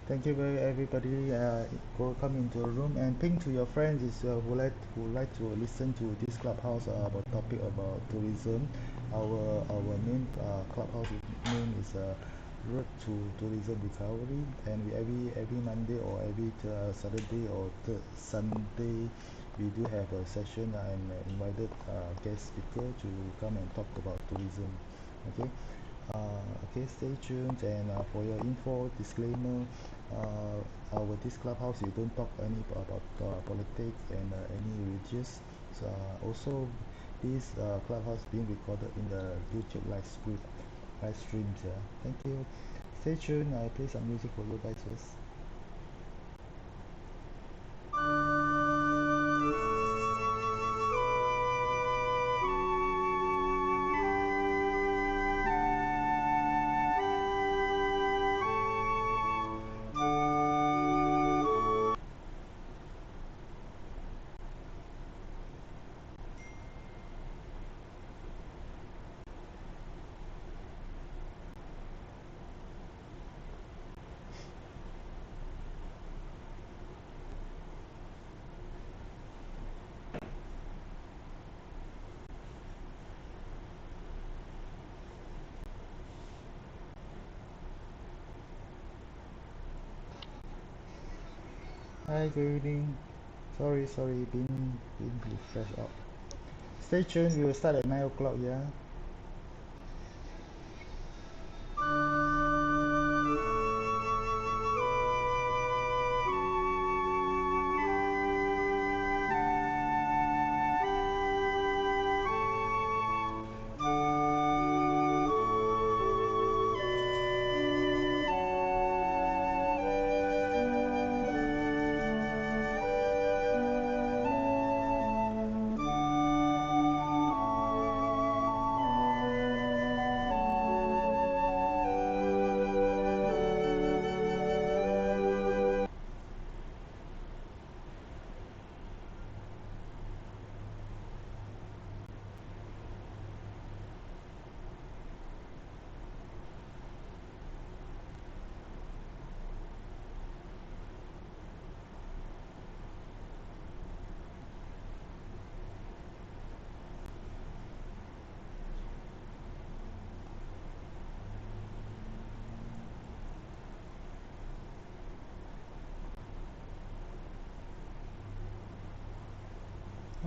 Thank you very everybody. Go come into the room and ping to your friends is who like to listen to this clubhouse about topic about tourism. Our main clubhouse name is Road to Tourism Recovery, and we every Monday or every Saturday or third Sunday we do have a session and invited guest speaker to come and talk about tourism. Okay. Okay, stay tuned, and for your info disclaimer, this clubhouse we don't talk any about politics and any religious. So, also, this clubhouse being recorded in the YouTube live streams. Thank you. Stay tuned. I play some music for you guys first. Hi, good evening. Sorry, been refreshed up. Stay tuned. We will start at 9 o'clock. Yeah.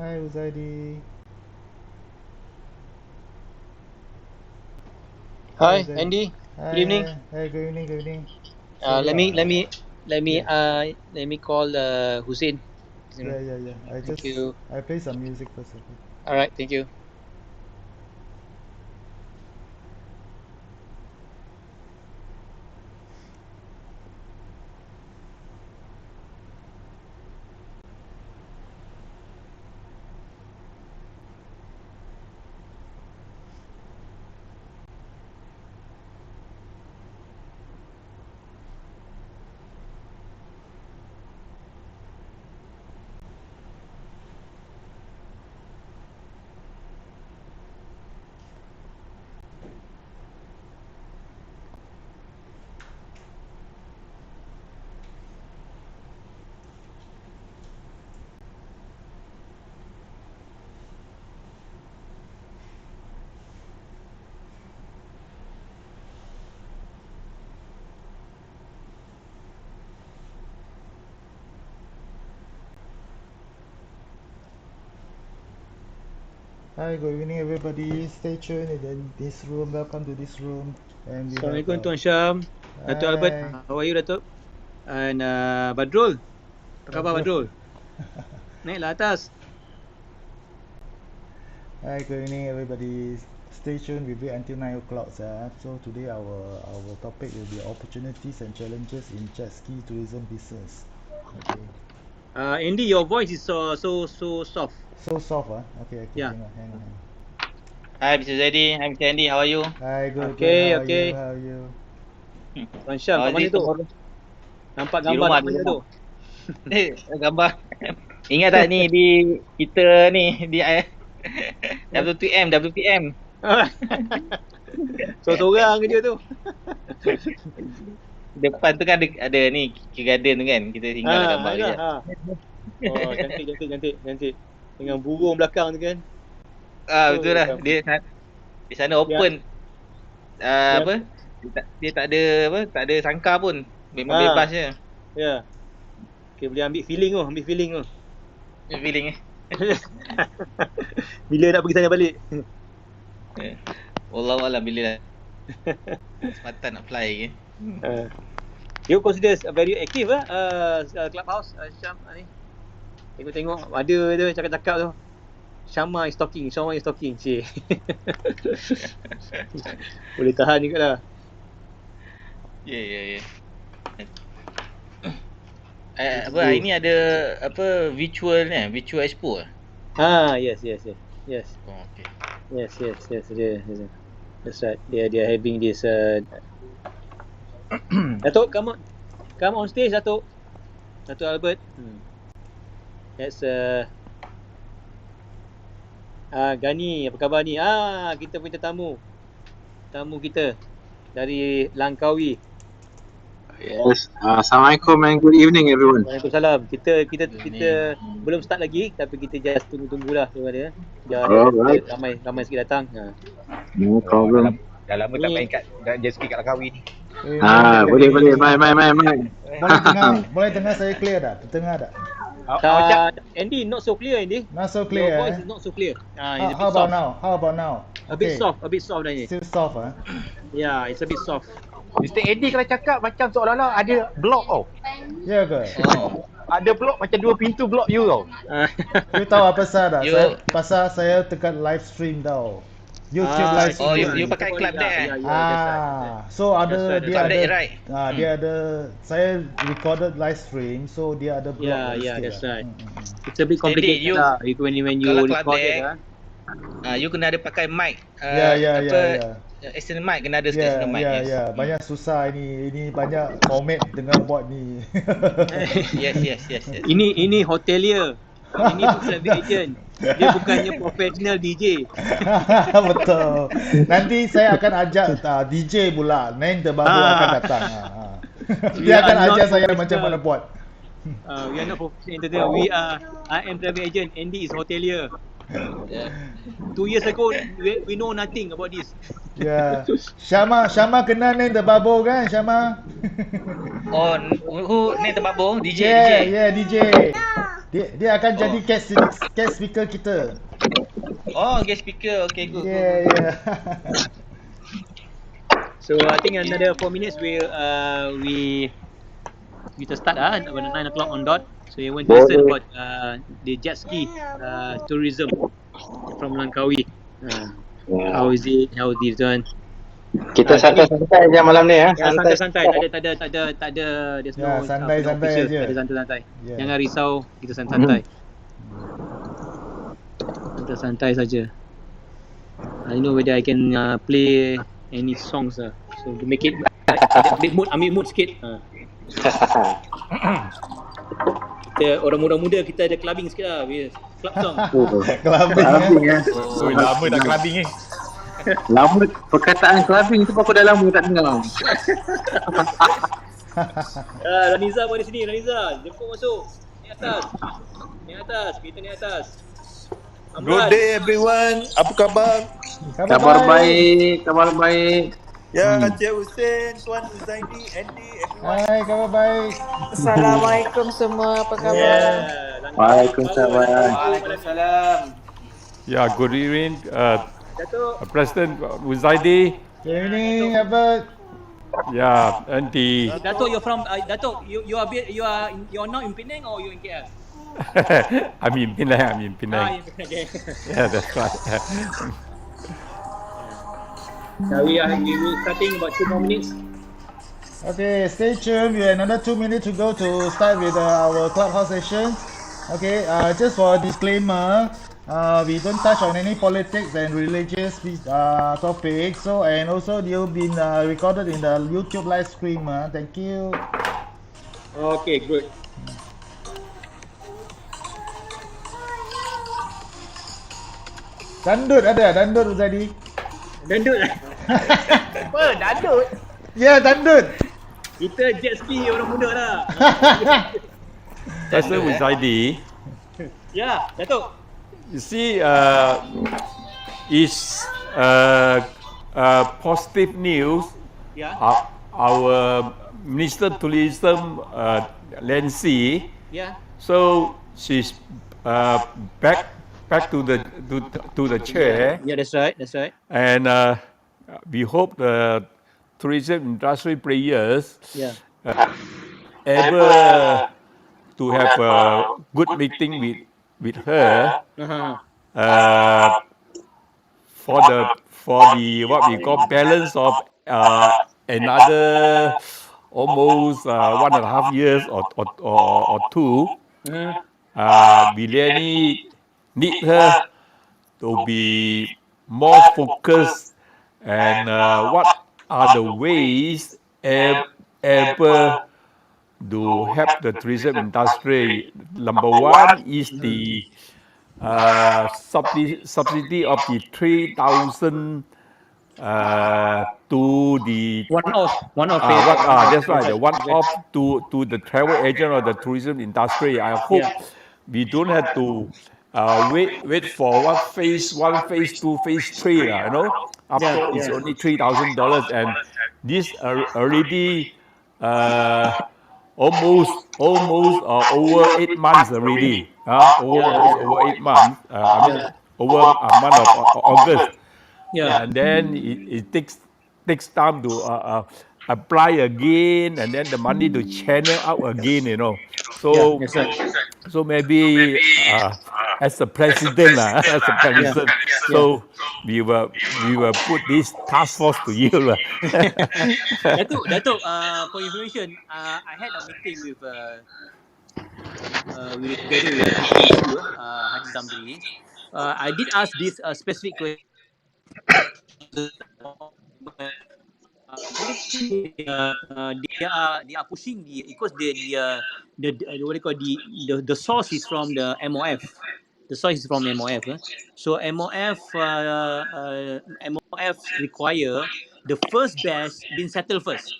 Hi, Uzaidi. Hi, Hi, Uzaidi. Andy. Hi, Good evening. hi, good evening, good evening. Uh, Sorry, let me let me let me yeah, uh let me call Hussein. yeah. Thank you. I play some music first, okay? All right, thank you. Hi, good evening, everybody. Stay tuned in this room. Welcome to this room. And we have, Assalamualaikum Tuan Syam. Datuk Albert, hi, how are you Datuk? And Badrul. Apa khabar Badru. Badrul? Naiklah atas. Hi, good evening, everybody. Stay tuned. We'll be until 9 o'clock. So today our topic will be opportunities and challenges in jet ski tourism business. Okay. Andy, your voice is so soft. So soft, Okay, Yeah. hang on. Hi, Mr. Zedi. Hi, Mr. Andy. How are you? Hi, good. Okay, How are you? okay. How are you? Tuan Syam kat mana This tu? tomorrow Nampak di gambar rumah, kat di mana rumah. tu? Gambar. Ingat tak ni di kita ni di WTM, WTM. Seorang-seorang kerja tu. Depan tu kan ada ni garden tu kan. Kita tinggal gambar ada. je. Oh, cantik. Dengan burung belakang tu kan. Betul lah. Dia di sana open. Apa? Dia tak ada sangka pun. Memang bebas je. Ya. Okay, boleh ambil feeling tu. Feeling Bila nak pergi sana balik? Wallahualam bila kesempatan nak fly ke. You consider very active Clubhouse Syam ni. Tengok ada tu cakap-cakap tu. Syama is talking. Cik. Boleh tahan jugalah. Ya. Hari ni ada virtual expo ah? Yes. Oh, okay. Yes. That's right. They are having this Datuk, come on stage, Datuk Albert. That's Gani, apa khabar ni? Kita punya tamu kita dari Langkawi. Yes. Assalamualaikum and good evening everyone. Waalaikumsalam. Kita belum start lagi, tapi kita just tunggulah dia. Alright. Ramai sikit datang. No problem. Dah lama tak main kat jet ski kat Langkawi ni. Boleh. Mai. Boleh dengar saya clear tak? Terdengar tak? Andy, not so clear, Andy. Not so Your clear. voice is not so clear. It's a bit How soft. about now? A bit soft dah ni. Still soft Yeah, it's a bit soft. Mr. Eddie kalau cakap macam seolah-olah ada blok tau. Ya ke? Ada blok macam 2 pintu blok you tau. You tahu apa pasal tak? You- Pasal saya tekan live stream tau. YouTube live Oh, stream. you pakai club deck So ada That's dia Club ada deck, right? dia ada saya recorded live stream, so dia ada block. That's right. It's a bit complicated you- lah. When you kalau record club it deck, you kena ada pakai mic. Ya. External mic kena ada external mic. Ya. Banyak susah ini banyak format dengan buat ni. Yes. Ini hotelier. Ini travel agent. Dia bukannya professional DJ. Betul. Nanti saya akan ajak DJ pula. Neng terbaru akan datang. Dia akan ajar saya macam mana buat. We are not professional entertainer. I am travel agent. Andy is hotelier. 2 years ago, we know nothing about this. Ya. Syama kenal Neng terbaru kan, Syama? Oh, who ni terbabung? DJ. DJ. Dia akan jadi guest speaker kita. Oh, guest speaker. Okay, good. Yeah. So I think another 4 minutes we start about 9 o'clock on dot. So you want to listen about the jet ski tourism from Langkawi. How is it? How is it done? Kita santai-santai je malam ni ya. Santai-santai. Tak ada. There's no santai-santai official. aja. Ada santai-santai. Yeah. Jangan risau, kita santai. Kita santai saja. I don't know whether I can play any songs so to make it ambil mood sikit. Kita orang muda kita ada clubbing sikit lah. Club song. Clubbing ya. Lama tak clubbing ni. Lama perkataan clubbing tu aku dah lama tak dengar. Raniza pun di sini. Raniza, jemput masuk. Ni atas. Kita ni atas. Good day everyone. Apa khabar? Kabar baik. Ya, Encik Hussein, Tuan Huzaidi, Andy, everyone. Hai, khabar baik. Assalamualaikum semua, apa khabar? Waalaikumsalam. Yeah, good evening, Datuk. President Uzaidi. Good evening, Albert. Yeah, Andy. Datuk, you're from Datuk. You are now in Penang or you in KL? I'm in Penang. Okay. Yeah, that's right. We are starting about 2 more minutes. Okay, stay tuned. We have another 2 minutes to go to start with our Clubhouse session. Okay, just for a disclaimer, we don't touch on any politics and religious topics. So, and also you've been recorded in the YouTube live stream. Thank you. Okay, good. Dandut Uzadi. Dandut. Apa? Dandut? Ya, dandut. Kita jet ski orang muda lah. That's with ID. Ya, Datuk. You see, is positive news. Ya. Our Minister Tourism, Lancy. Ya. So she's back to the chair. Yeah, that's right. That's right. And we hope the tourism industry players able to have a good meeting with her for the what we call balance of another almost 1.5 years or two. We really need her to be more focused and what are the ways able to help the tourism industry. Number one is the subsidy of the 3,000 to the one-off that's right, the one-off to the travel agent or the tourism industry. I hope we don't have to wait for what phase 1, phase 2, phase 3, you know. After all, it's only $3,000, and this already almost over 8 months already. Almost over 8 months. I mean, over a month of August. And then it takes time to apply again, and then the money to channel out again, you know. So so maybe as a president, so we will put this task force to you. Datuk, for information, I had a meeting with together with Haji Zamri. I did ask this specific question. They are pushing because the what do you call the source is from the MOF. The source is from MOF. So MOF require the first batch been settled first.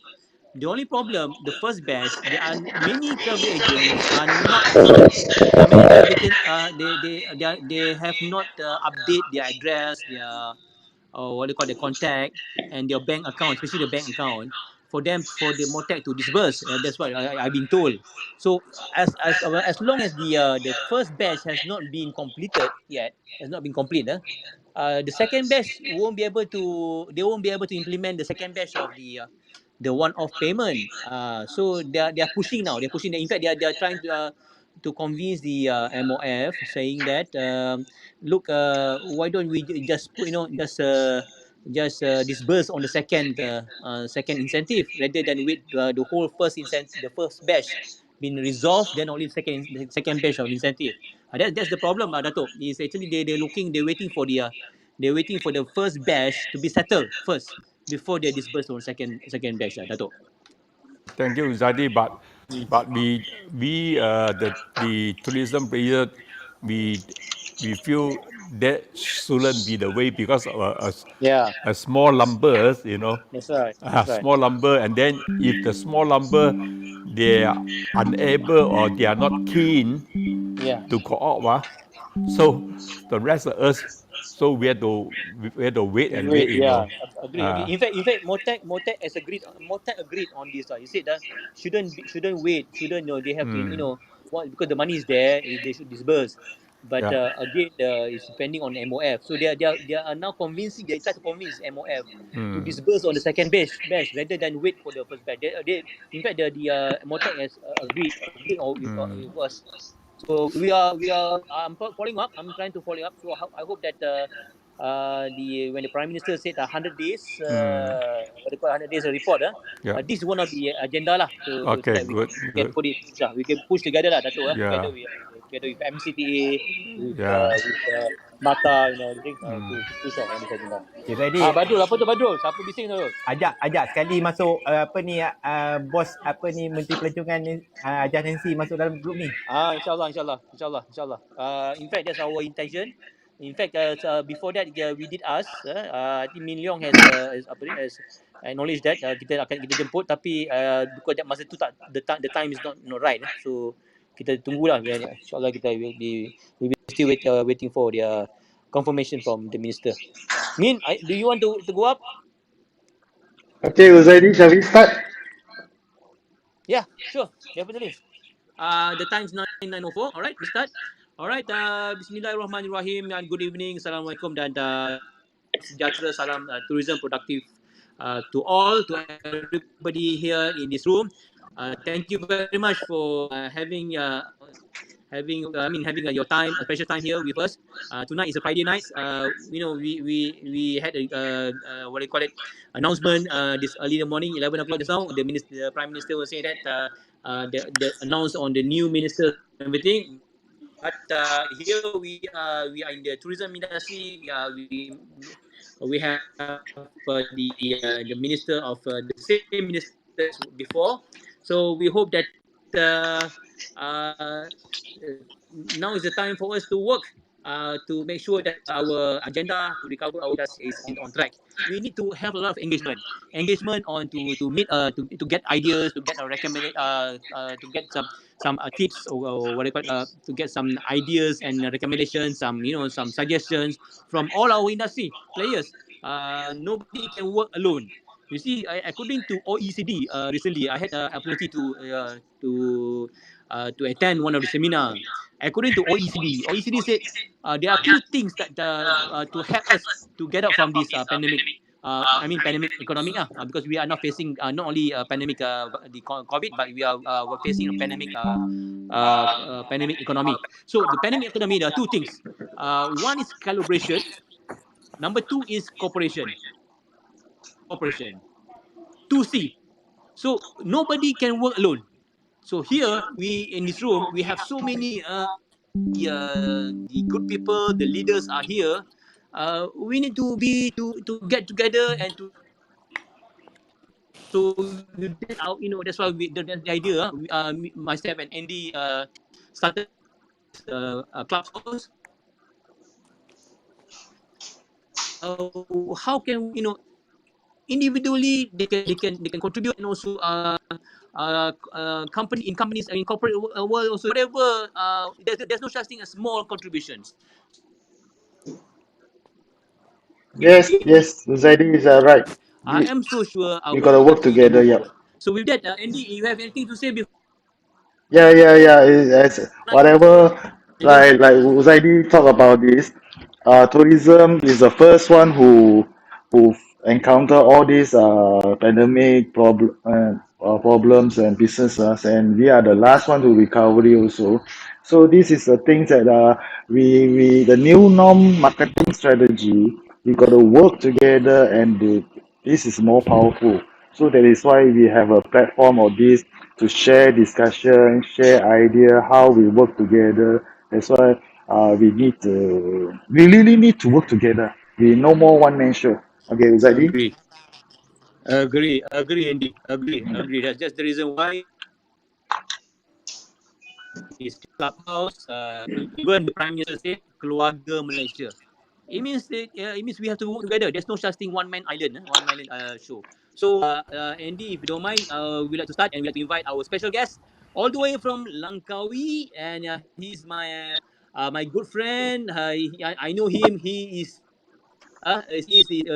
The only problem, the first batch, there are many travel agents are not. Many travel agents they have not update their address, their what they call the contact and their bank account, especially the bank account, for the MOTEC to disburse. That's what I've been told. So as long as the first batch has not been completed yet, the second batch won't be able to. They won't be able to implement the second batch of the one-off payment. So they are pushing now. They're pushing. In fact, they are trying to convince the MOF, saying that look, why don't we just put disburse on the second incentive rather than wait the whole first incentive, the first batch been resolved, then only the second batch of incentive. That's the problem, Datuk. Is actually they're waiting for the first batch to be settled first before they disburse on second batch, Datuk. Thank you, Zadi. But we the tourism player, we feel that shouldn't be the way because of a small numbers, you know. That's right. Small number, and then if the small number they are unable or they are not keen to co-op, so the rest of us, so we have to wait and wait, you know. Agree. In fact, MOTEC has agreed. MOTEC agreed on this. He said that shouldn't wait. They have to because the money is there. They should disburse. But again, it's depending on MOF. So they are now convincing. They try to convince MOF to disburse on the second batch rather than wait for the first batch. In fact, the MOTEC has agreed with us. So we are. I'm following up. I'm trying to follow up. So I hope that when the Prime Minister said 100 days, what they call 100 days report, this is one of the agenda lah. Okay, good. We can put it. We can push together lah, Dato'. Together with MCTA, with Mata, to push on this agenda. Okay, ready. Badrul, apa tu Badrul? Siapa bising tu? Ajak sekali masuk bos Menteri Pelancongan Ajah Nancy masuk dalam grup ni. InsyaAllah. In fact, that's our intention. In fact, before that, we did ask. I think Min Leong has acknowledge that kita jemput, tapi because that masa tu tak the time is not right. So kita tunggulah, insyaAllah kita will be still waiting for their confirmation from the minister. Min, do you want to go up? Okay, Huzaidi, shall we start? Yeah, sure, definitely. The time is 9:04. Alright, we start. Alright, Bismillahirrahmanirrahim. Good evening, Assalamualaikum dan sejahtera, salam tourism productive to all, to everybody here in this room. Thank you very much for having your time, a special time here with us. Tonight is a Friday night. We had a what do you call it, announcement this early in the morning, 11 o'clock just now. The Prime Minister will say that the announced on the new minister and everything. But here we are in the tourism industry. We have the minister of the same minister before. So we hope that now is the time for us to work to make sure that our agenda to recover our industry is on track. We need to have a lot of engagement on to meet to get ideas, to get to get some tips, or what do you call it, to get some ideas and recommendations, some suggestions from all our industry players. Nobody can work alone. You see, according to OECD, recently I had an opportunity to attend one of the seminar. According to OECD said there are two things that to help us to get out from this pandemic. Pandemic economic, because we are not facing not only pandemic the COVID, but we're facing a pandemic pandemic economy. So the pandemic economy, there are two things. One is calibration. Number two is cooperation. 2C. So nobody can work alone. So here we in this room we have so many the good people, the leaders are here. We need to get together and to get out. That's why that's the idea. Myself and Andy started Clubhouse. How can individually they can contribute, and also companies in corporate world also, whatever. There's no such thing as small contributions. Yes, Huzaidi is right. I am so sure We gotta work together, yeah. So with that, Andy, you have anything to say before? Yeah. It's whatever. Like Uzaidi talk about this. Tourism is the first one who encounter all these problems and businesses, and we are the last one to recovery also. So this is the things that we the new norm marketing strategy. We got to work together, and this is more powerful. So that is why we have a platform of this to share discussion, share idea, how we work together. That's why we really need to work together. We no more one man show. Okay, Uzadi? Agree, Andy. Agree. That's just the reason why is Clubhouse. Even the Prime Minister said keluarga Malaysia. It means we have to work together. There's no such thing one man island show. So Andy, if you don't mind, we'd like to start, and we'd like to invite our special guest all the way from Langkawi, and he's my good friend. I know him. He is a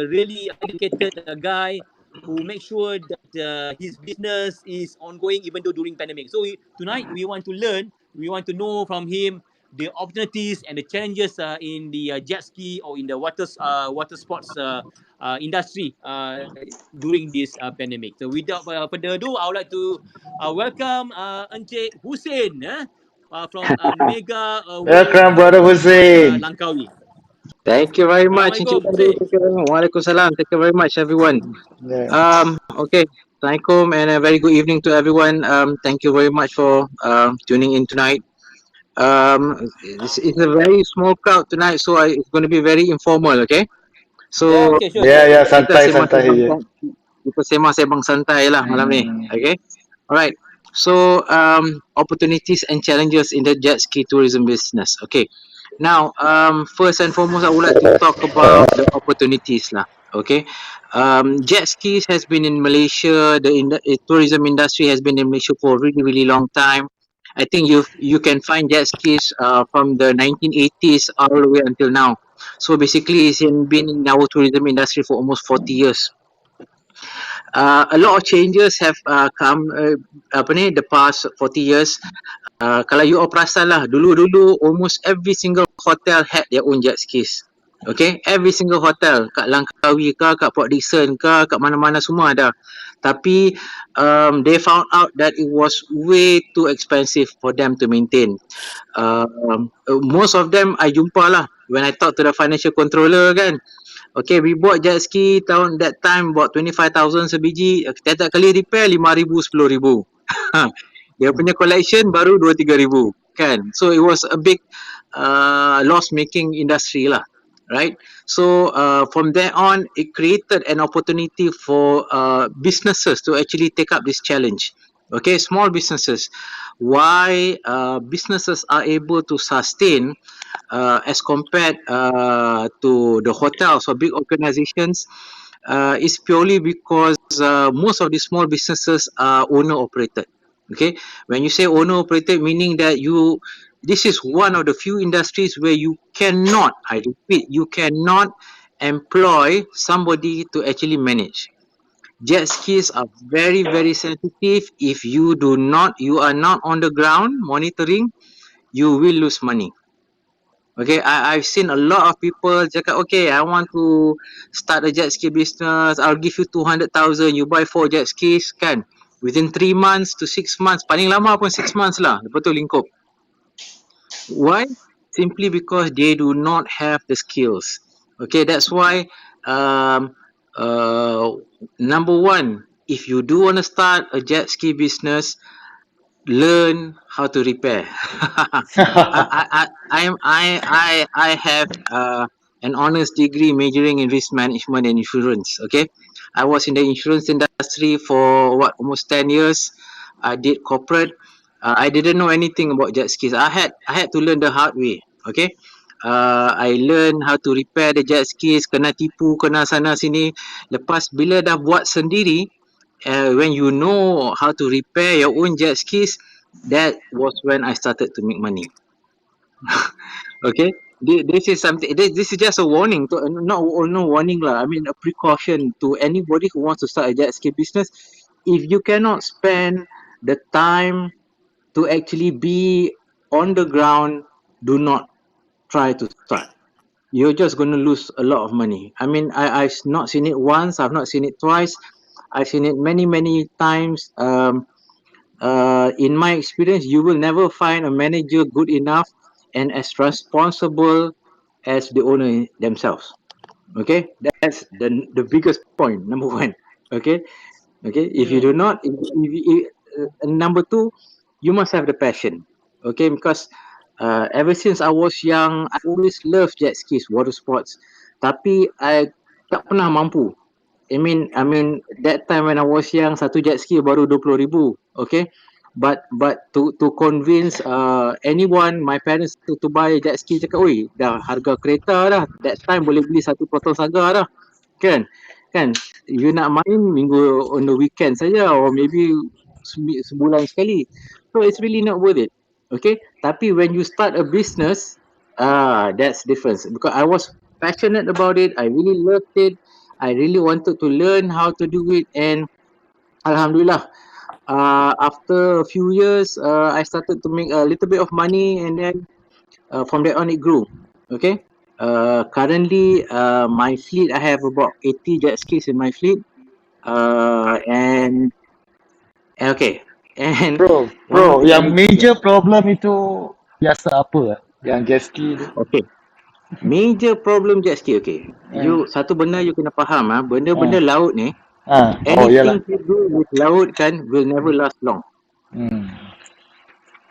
really dedicated guy who makes sure that his business is ongoing even though during pandemic. So tonight we want to learn, we want to know from him the opportunities and the challenges in the jet ski or in the water sports industry during this pandemic. So without further ado, I would like to welcome Encik Hussein from Mega World Welcome, brother Hussein. Langkawi. Thank you very much, Encik Assalamualaikum, Tadu. Hussein. Thank you very much. Waalaikumsalam. Thank you very much, everyone. Yeah. Okay. Assalamualaikum and a very good evening to everyone. Thank you very much for tuning in tonight. It's a very small crowd tonight, so it's going to be very informal. Okay. So Yeah, okay, sure. Yeah, kita santai. sembang-sembang, kita sembang santai lah malam ni. Okay. Alright. So opportunities and challenges in the jet ski tourism business. Okay. Now, first and foremost, I would like to talk about the opportunities lah. Okay, jet skis has been in Malaysia. Tourism industry has been in Malaysia for a really really long time. I think you can find jet skis from the 1980s all the way until now. So basically, been in our tourism industry for almost 40 years. A lot of changes have come the past 40 years. Kalau you all perasan lah, dulu-dulu almost every single hotel had their own jet skis. Okay, every single hotel kat Langkawi ke, kat Port Dickson ke, kat mana-mana semua ada. Tapi they found out that it was way too expensive for them to maintain. Most of them I jumpa lah when I talk to the financial controller kan. Okay, we bought jet ski tahun that time about 25,000 sebiji. Setiap kali repair 5,000, 10,000. Dia punya collection baru 2-3,000 kan. So it was a big loss making industry lah, right? So from there on, it created an opportunity for businesses to actually take up this challenge. Okay, small businesses. Why businesses are able to sustain as compared to the hotels or big organizations is purely because most of the small businesses are owner operated. Okay, when you say owner operated, meaning that this is one of the few industries where you cannot, I repeat, you cannot employ somebody to actually manage. Jet skis are very very sensitive. If you are not on the ground monitoring, you will lose money. Okay, I've seen a lot of people cakap, okay, I want to start a jet ski business. I'll give you 200,000. You buy 4 jet skis, kan? Within 3 months to 6 months, paling lama pun 6 months lah. Lepas tu lingkup. Why? Simply because they do not have the skills. Okay, that's why number one, if you do want to start a jet ski business, learn how to repair. I have an honors degree majoring in risk management and insurance. Okay, I was in the insurance industry for almost 10 years. I did corporate. I didn't know anything about jet skis. I had to learn the hard way. Okay, I learned how to repair the jet skis. Kena tipu, kena sana sini. Lepas bila dah buat sendiri, when you know how to repair your own jet skis, that was when I started to make money. Okay, this is something. This is just a warning to no warning lah. I mean a precaution to anybody who wants to start a jet ski business. If you cannot spend the time to actually be on the ground, do not try to start. You're just going to lose a lot of money. I mean, I've not seen it once. I've not seen it twice. I've seen it many times. In my experience, you will never find a manager good enough and as responsible as the owner themselves. Okay, that's the biggest point. Number one. Okay, if you do not, number two, you must have the passion. Okay, because ever since I was young, I always loved jet skis, water sports. Tapi I tak pernah mampu. I mean that time when I was young, satu jet ski baru 20,000. Okay, but to convince anyone, my parents to buy jet ski, cakap, oi, dah harga kereta dah. That time boleh beli satu potong saga dah. Kan? You nak main minggu on the weekend saja, or maybe sebulan sekali. So it's really not worth it. Okay, tapi when you start a business, that's different. Because I was passionate about it, I really loved it, I really wanted to learn how to do it, and Alhamdulillah, after a few years, I started to make a little bit of money, and then from there on it grew. Okay, currently my fleet, I have about 80 jet skis in my fleet, and okay, and Bro, yang major problem itu biasa apa? Yang jet ski tu. Okay, major problem jet ski. Okay, you satu benda you kena faham benda-benda laut ni, anything to do with laut kan will never last long.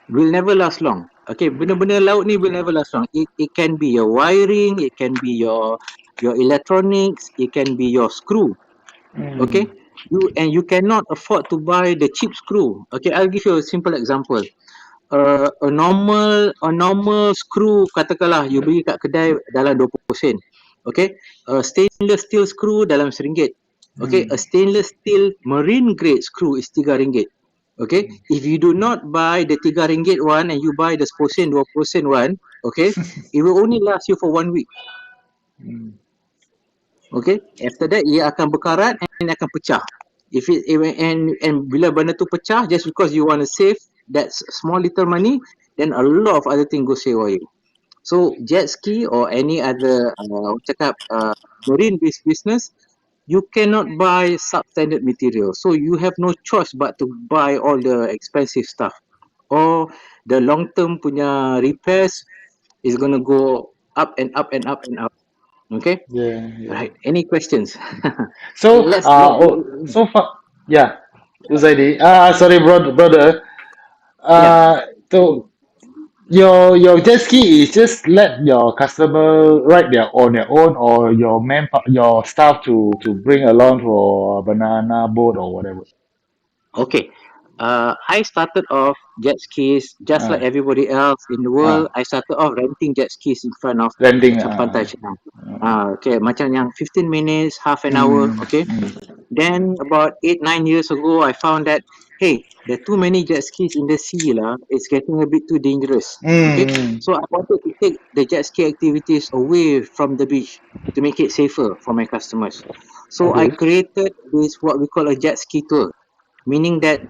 Will never last long. Okay, benda-benda laut ni will never last long. It can be your wiring, it can be your electronics, it can be your screw. Okay, you cannot afford to buy the cheap screw. Okay, I'll give you a simple example. A normal screw, katakanlah you beli kat kedai dalam 20 sen. Okay, a stainless steel screw dalam RM1. Okay, a stainless steel marine grade screw is RM3. Okay, if you do not buy the RM3 one and you buy the 10%, 20% one, okay, it will only last you for 1 week. Okay, after that ia akan berkarat and akan pecah. If it and bila benda tu pecah just because you want to save that small little money, then a lot of other things go haywire. So jet ski or any other marine based business, you cannot buy substandard material. So you have no choice but to buy all the expensive stuff. Or the long term punya repairs is gonna go up and up and up and up. Okay? Yeah, yeah. Right. Any questions? So, let's so far, yeah, Uzaidi. Sorry, brother. yeah. So your jet ski is just let your customer ride on their own, or your staff to bring along for a banana boat or whatever. Okay. I started off jet skis just like Uh, everybody else in the world. uh, I started off renting jet skis in front of renting. macam pantai Cina. Okay, macam yang 15 minutes, half an hour. Mm, Okay. mm, Then about 8-9 years ago, I found that hey, there are too many jet skis in the sea lah. It's getting a bit too dangerous. Okay, mm, so I wanted to take the jet ski activities away from the beach to make it safer for my customers. So I okay. created this what we call a jet ski tour, meaning that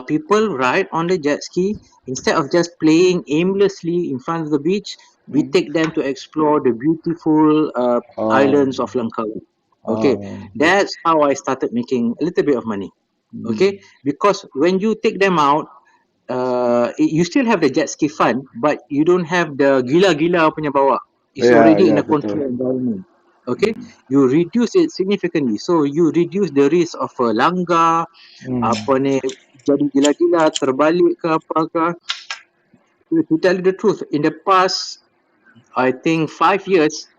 people ride on the jet ski instead of just playing aimlessly in front of the beach. We Mm. take them to explore the beautiful Oh, islands of Langkawi. Okay, oh, that's how I started making a little bit of money. Okay, because when you take them out, you still have the jet ski fun, but you don't have the gila-gila punya bawa. It's yeah, already in yeah, a betul. controlled environment. Okay, you reduce it significantly. So you reduce the risk of a langgar, apa ni, jadi gila-gila, terbalik ke apa ke. To tell you the truth, in the past, I think 5 years,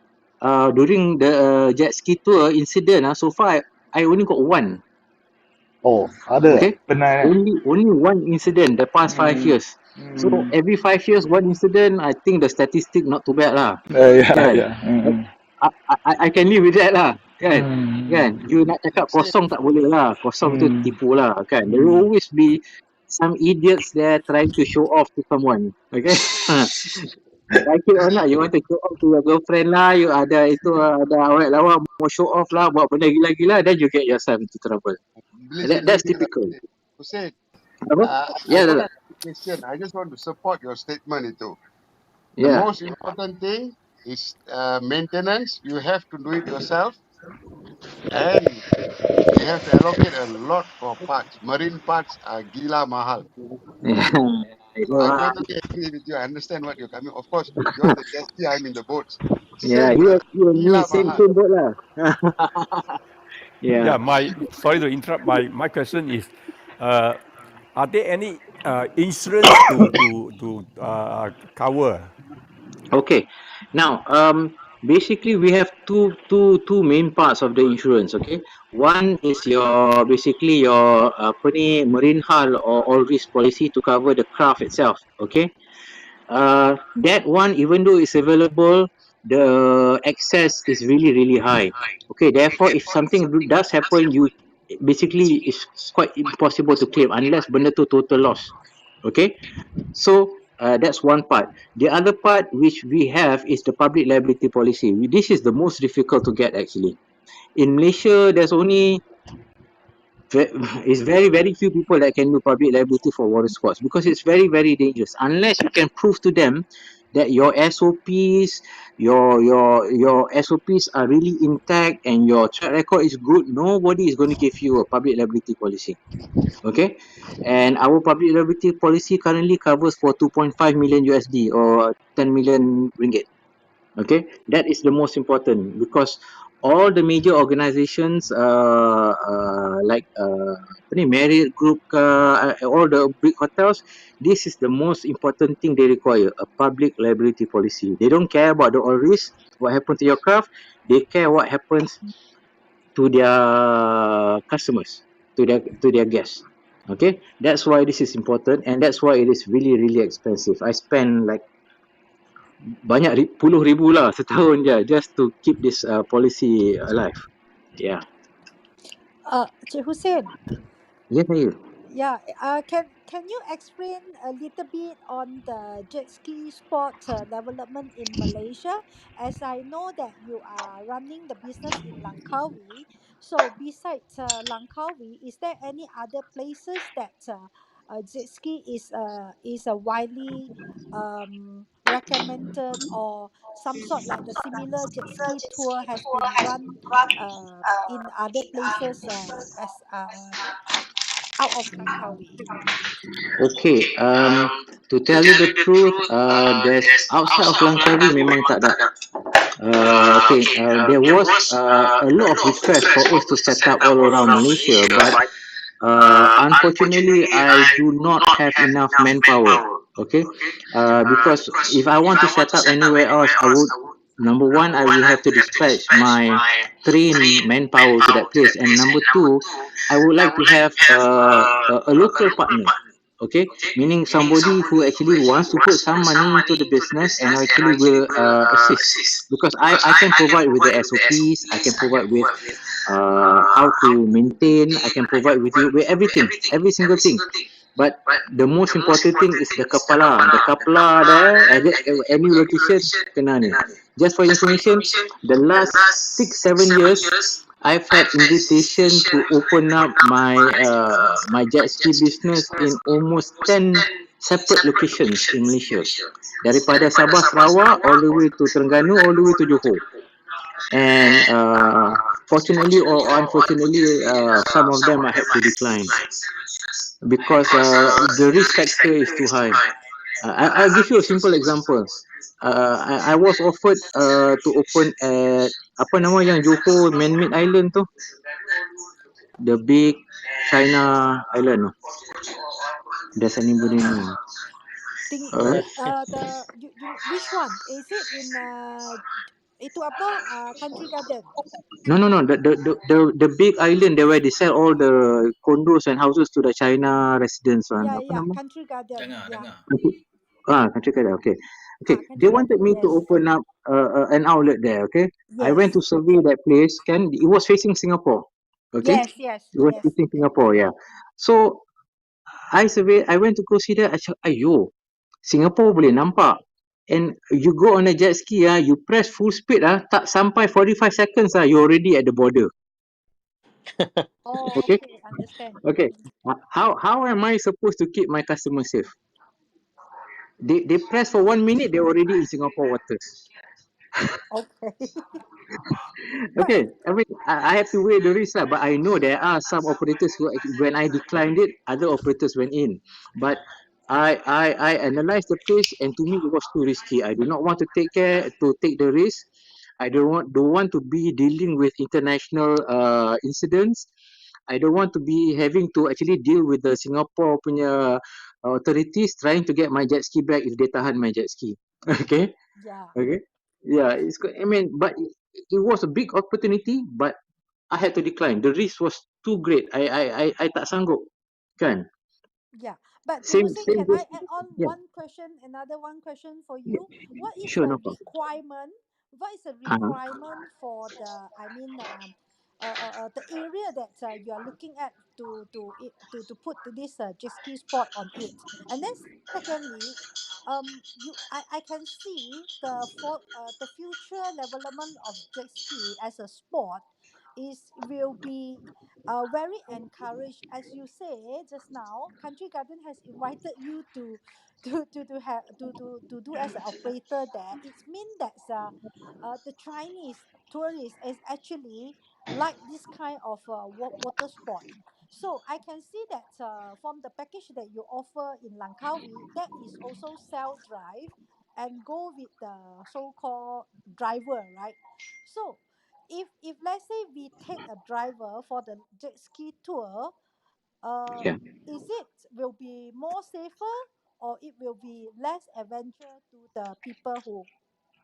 during the jet ski tour incident, so far I only got one. Oh, ada Okay, pernah. only one incident the past 5 years. So every 5 years one incident, I think the statistic not too bad lah. Yeah, Kan? yeah. I can live with that lah. Kan? Mm, Kan? You nak cakap Hussein, kosong tak boleh lah. Kosong tu mm, tipu lah. Kan? There will always be some idiots there trying to show off to someone. Okay? Like it or not, you want to show off to your girlfriend lah, you ada itu ada awet lawa mau show off lah, buat benda gila-gila, then you get yourself into trouble. That's believe me, typical. Hussein, Apa? I Yeah, don't yeah, have a question. I just want to support your statement itu. The yeah. most important thing is maintenance. You have to do it yourself, and you have to allocate a lot for parts. Marine parts are gila mahal. Yeah, I So know I lah. totally agree with you. I understand what you're coming. Of course, you're the jet ski, I'm in the boats. Yeah, Same lah. you and me Gila same mahal. boat lah. Yeah, Yeah. sorry to interrupt. My question is, are there any insurance to cover? Okay. Now, basically we have two main parts of the insurance. Okay. One is your basically your apa ni, marine hull or all risk policy to cover the craft itself. Okay. That one, even though it's available, the excess is really high. Okay, therefore, if something does happen, you basically it's quite impossible to claim unless benda tu total loss. Okay, so that's one part. The other part which we have is the public liability policy. This is the most difficult to get actually. In Malaysia, there's only it's very few people that can do public liability for water sports because it's very dangerous unless you can prove to them that your SOPs, your SOPs are really intact and your track record is good. Nobody is going to give you a public liability policy. Okay, and our public liability policy currently covers for 2.5 million USD or 10 million ringgit. Okay, that is the most important because all the major organizations like apa ni, Marriott Group all the big hotels, this is the most important thing they require, a public liability policy. They don't care about the all risk, what happened to your craft, they care what happens to their customers, to their guests. Okay, that's why this is important and that's why it is really expensive. I spend like banyak puluh ribu lah setahun je, just to keep this policy alive. Yeah. Cik Hussein, Ya, saya. yeah, can you explain a little bit on the jet ski sport development in Malaysia? As I know that you are running the business in Langkawi, so besides Langkawi, is there any other places that jet ski is a widely recommended, or some sort like the similar jet ski tour has been run in other places as out of Langkawi? Okay, to tell you the truth, there's outside of Langkawi memang tak ada. Okay, there was a lot of requests for us to set up all around Malaysia, but unfortunately, I do not have enough manpower. Okay, because if I want to set up anywhere else, I would, number one, I will have to dispatch my trained manpower to that place, and number two, I would like to have a local partner. Okay, meaning somebody who actually wants to put some money into the business and actually will assist, because I can provide with the SOPs, I can provide with how to maintain, I can provide with you with everything, every single thing. But the most important thing is the kapala. The kapala there, at any location, kena ni. Just for information, the last 6-7 years, I've had invitation to open up my jet ski business in almost 10 separate locations in Malaysia. Daripada Sabah Sarawak all the way to Terengganu, all the way to Johor. And fortunately or unfortunately, some of them I had to decline because the risk factor is too high. I'll give you a simple example. I was offered to open at apa nama yang Johor man-made island tu, the big China island. Does anybody know? Which one is it in itu apa Country Garden? No. The big island there where they sell all the condos and houses to the China residents one. Apa nama? Country Garden. Country Garden. Okay. They wanted me to open up an outlet there. Okay. I went to survey that place. It was facing Singapore. Okay. Yes. It was facing Singapore. Yeah. So I went to go see that. I cakap, ayo, Singapore boleh nampak. And you go on a jet ski, you press full speed, tak sampai 45 seconds, you're already at the border. Okay. Understand. Okay. How am I supposed to keep my customer safe? They press for 1 minute, they're already in Singapore waters. Okay. Okay, I mean, I have to weigh the risk, but I know there are some operators who, when I declined it, other operators went in. But I analyzed the place, and to me it was too risky. I do not want to take the risk. I don't want to be dealing with international incidents. I don't want to be having to actually deal with the Singapore punya authorities trying to get my jet ski back if they tahan my jet ski. Okay. Yeah. Okay. Yeah, it's good. I mean, but it was a big opportunity, but I had to decline. The risk was too great. I tak sanggup, kan? Yeah, but Same Hussein, can goes. I add on Yeah, one question for you? What is sure, the no problem. requirement? What is the Uh-huh. requirement for the? The area that you are looking at to put this jet ski spot on it, and then secondly, I can see the future development of jet ski as a sport will be very encouraged. As you say just now, Country Garden has invited you to do as an operator there. It means that the Chinese tourists is actually like this kind of water sport. So I can see that from the package that you offer in Langkawi, that is also self drive and go with the so-called driver, right? So if let's say we take a driver for the jet ski tour, uh, Yeah. is it will be more safer, or it will be less adventure to the people who,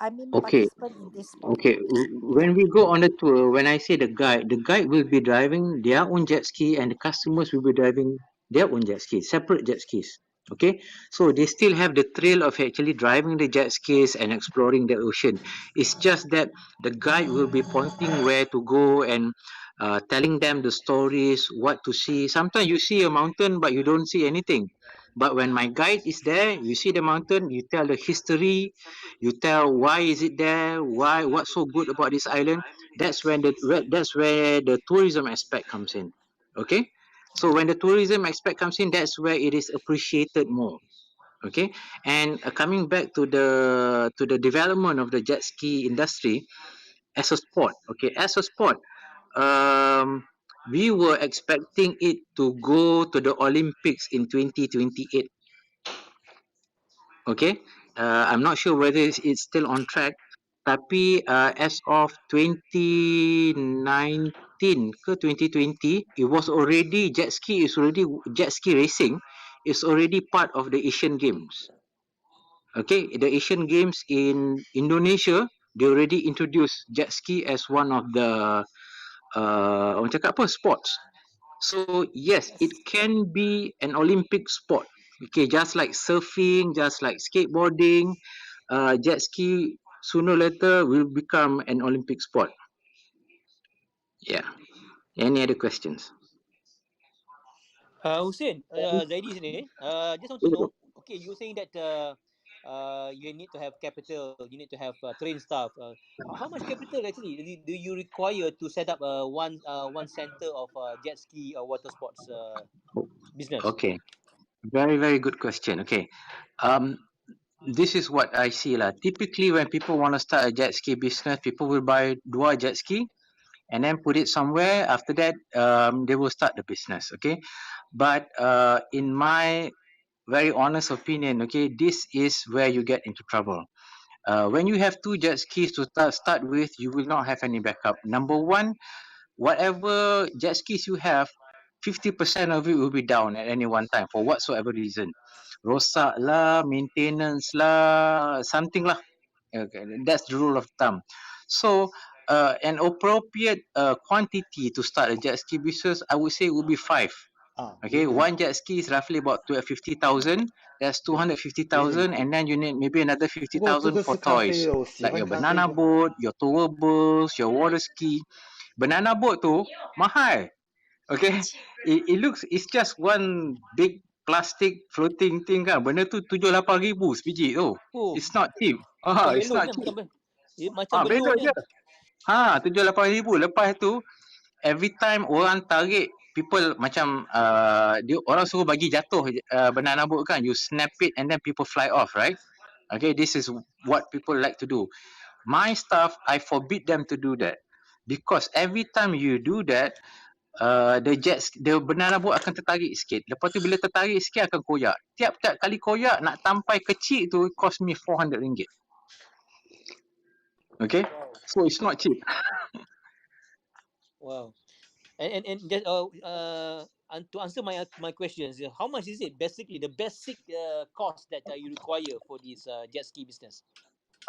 Okay. participant in this sport? Okay. When we go on the tour, when I say the guide will be driving their own jet ski, and the customers will be driving their own jet ski, separate jet skis. Okay, so they still have the thrill of actually driving the jet skis and exploring the ocean. It's just that the guide will be pointing where to go and telling them the stories, what to see. Sometimes you see a mountain but you don't see anything. But when my guide is there, you see the mountain, you tell the history, you tell why is it there, why, what's so good about this island. That's where the tourism aspect comes in. Okay, so when the tourism aspect comes in, that's where it is appreciated more. Okay, and coming back to the development of the jet ski industry as a sport. Okay, as a sport, we were expecting it to go to the Olympics in 2028. Okay, I'm not sure whether it's still on track. Tapi as of 2019 ke 2020, it was already jet ski racing is already part of the Asian Games. Okay, the Asian Games in Indonesia, they already introduced jet ski as one of the orang cakap apa, sports. So yes, it can be an Olympic sport. Okay, just like surfing, just like skateboarding, jet ski sooner or later will become an Olympic sport. Yeah. Any other questions? Hussein, Zaidi sini. Just want to know. Okay, you saying that you need to have capital, you need to have trained staff. How much capital actually do you require to set up one center of jet ski or water sports business? Okay. Very good question. Okay. Um, this is what I see lah. Typically, when people want to start a jet ski business, people will buy dua jet ski and then put it somewhere. After that, they will start the business. Okay, but in my very honest opinion, okay, this is where you get into trouble. When you have two jet skis to start with, you will not have any backup. Number one, whatever jet skis you have, 50% of it will be down at any one time for whatsoever reason. Rosak lah, maintenance lah, something lah. Okay, that's the rule of thumb. So, an appropriate quantity to start a jet ski business, I would say, would be five. Okay, one jet ski is roughly about 50,000. That's 250,000, and then you need maybe another 50,000 for toys, like your banana boat, your tour bus, your water ski. Banana boat tu mahal. Okay, it's just one big plastic floating thing kan. Benda tu 7-8 ribu sebiji tu. Oh, It's not cheap. macam It's balloon not kan, cheap. macam balloon Betul kan. je. 7-8 ribu. Lepas tu, every time orang tarik, people macam dia orang suruh bagi jatuh banana boat kan. You snap it and then people fly off, right? Okay, this is what people like to do. My staff, I forbid them to do that. Because every time you do that, the banana boat akan tertarik sikit. Lepas tu bila tertarik sikit akan koyak. Tiap-tiap kali koyak nak sampai kecil tu cost me RM400. Okay? So it's not cheap. Wow. And just and to answer my questions, how much is it basically the basic cost that you require for this jet ski business?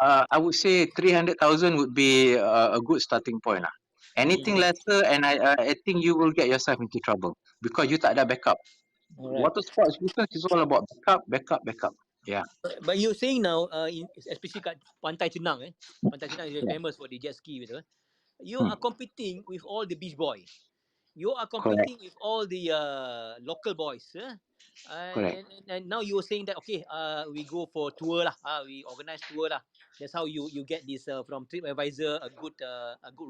I would say 300,000 would be a good starting point lah. Anything lesser and I think you will get yourself into trouble because you tak ada backup. Alright. Water sports business is all about backup. Yeah. But you're saying now, especially kat Pantai Cenang, Pantai Cenang is famous for the jet ski, betul? You are competing with all the beach boy. You are Correct. competing with all the local boys. Correct. And now you were saying that, okay, we go for tour lah. We organize tour lah. That's how you get this from TripAdvisor, a good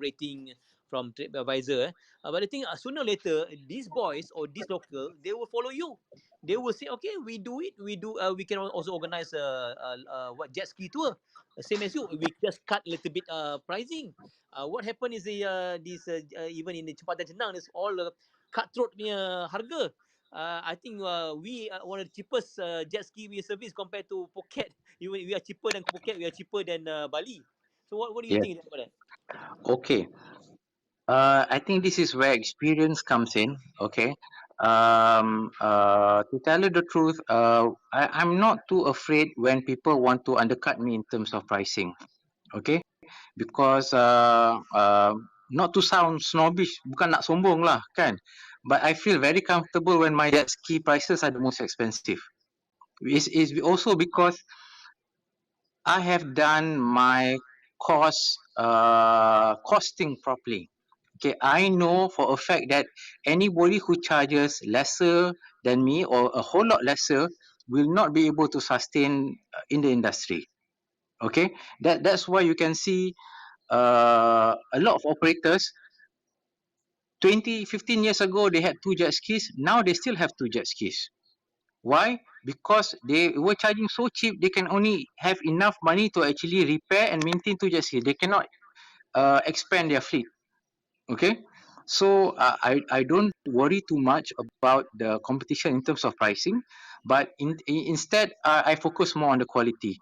rating from TripAdvisor. But the thing, sooner or later, these boys or these local, they will follow you. They will say, okay, we do it. We can also organize what jet ski tour, same as you. We just cut a little bit pricing. What happened is even in the Cepatan Jenang, there's all cutthroat punya harga. I think we are one of the cheapest jet ski we service compared to Phuket. Even we are cheaper than Phuket, we are cheaper than Bali. So what do you Yeah. think about that? Okay. I think this is where experience comes in. Okay. To tell you the truth, I'm not too afraid when people want to undercut me in terms of pricing. Okay, because not to sound snobbish, bukan nak sombong lah kan, but I feel very comfortable when my jet ski prices are the most expensive. is also because I have done my costing properly. Okay, I know for a fact that anybody who charges lesser than me or a whole lot lesser will not be able to sustain in the industry. Okay, that's why you can see a lot of operators 15 years ago they had 2 jet skis, now they still have 2 jet skis. Why? Because they were charging so cheap, they can only have enough money to actually repair and maintain 2 jet skis. They cannot expand their fleet. Okay, so I don't worry too much about the competition in terms of pricing, but instead I focus more on the quality.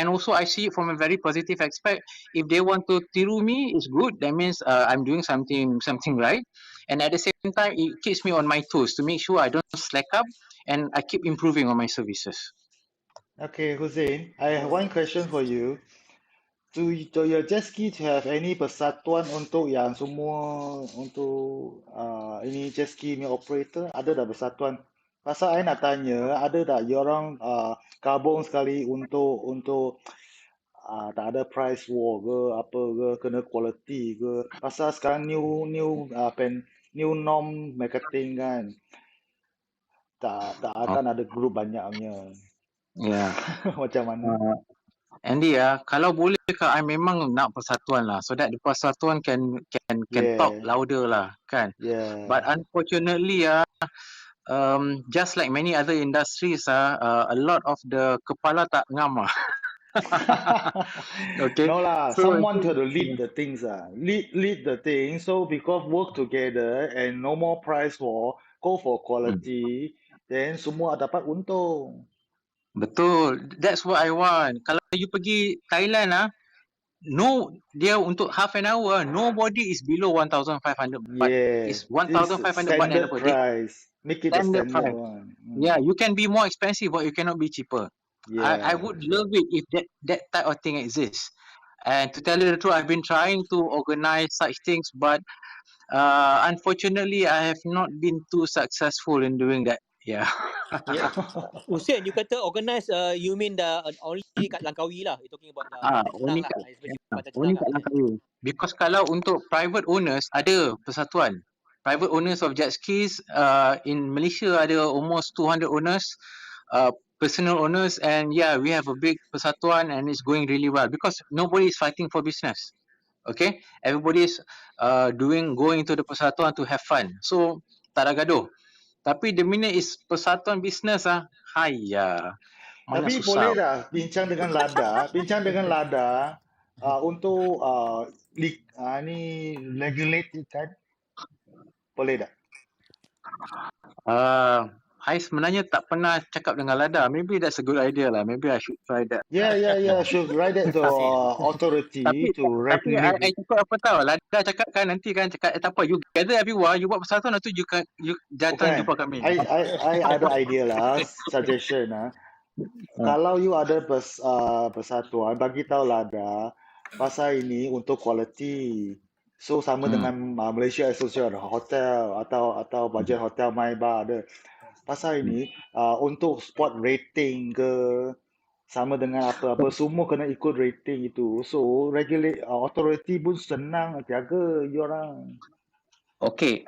And also I see it from a very positive aspect. If they want to tiru me, it's good. That means I'm doing something right, and at the same time it keeps me on my toes to make sure I don't slack up and I keep improving on my services. Okay, Hussein, I have one question for you. Do your jet ski to have any persatuan untuk yang semua untuk ini jet ski punya operator ada tak persatuan? Pasal I nak tanya, ada tak you orang gabung sekali untuk tak ada price war ke apa ke, kena quality ke? Pasal sekarang new norm marketing kan, tak Oh, akan ada group banyaknya. yeah. Macam mana? Andy kalau boleh ke I memang nak persatuan lah, so that the persatuan can talk Yeah, louder lah kan. yeah. But unfortunately just like many other industries a lot of the kepala tak ngam okay, No lah, so someone to lead the things lead the things. So because work together and no more price war, go for quality, then semua dapat untung. betul, that's what I want. Kalau you pergi Thailand no, dia untuk half an hour nobody is below 1,500 baht. Yeah, Is this 1,500 baht and standard above. They price. Make it a standard standard price. one. Yeah, you can be more expensive but you cannot be cheaper. I Yeah. would love it if that type of thing exists. And to tell you the truth, I've been trying to organize such things, but unfortunately, I have not been too successful in doing that. Yeah. Yeah. Hussein, you kata organize, you mean the only kat Langkawi lah. You're talking about the Pantai Tenang Only lah, kat especially Pantai Tenang only lah. kat Langkawi. Because kalau untuk private owners ada persatuan. Private owners of jet skis in Malaysia ada almost 200 owners, personal owners, and yeah, we have a big persatuan and it's going really well because nobody is fighting for business. Okay, everybody is going to the persatuan to have fun. So tak ada gaduh. Tapi the minute is persatuan business hayya, mana Tapi boleh susah. dah bincang dengan Lada untuk ni regulate kan? Boleh tak? I sebenarnya tak pernah cakap dengan Lada. Maybe that's a good idea lah. Maybe I should try that. Yeah. Should write that to authority to Tapi I regulate. cakap apa tahu, Lada cakap kan nanti kan cakap tak apa, you gather everyone, you buat persatuan, nanti you datang Bukan. jumpa kami. I ada idea lah, suggestion Kalau you ada persatuan, bagi tahu Lada pasal ini untuk quality. So sama dengan Malaysia Association Hotel atau budget hotel my bar ada. Pasal ini untuk spot rating ke sama dengan apa-apa semua kena ikut rating itu. So regulate authority pun senang jaga you orang. Okay,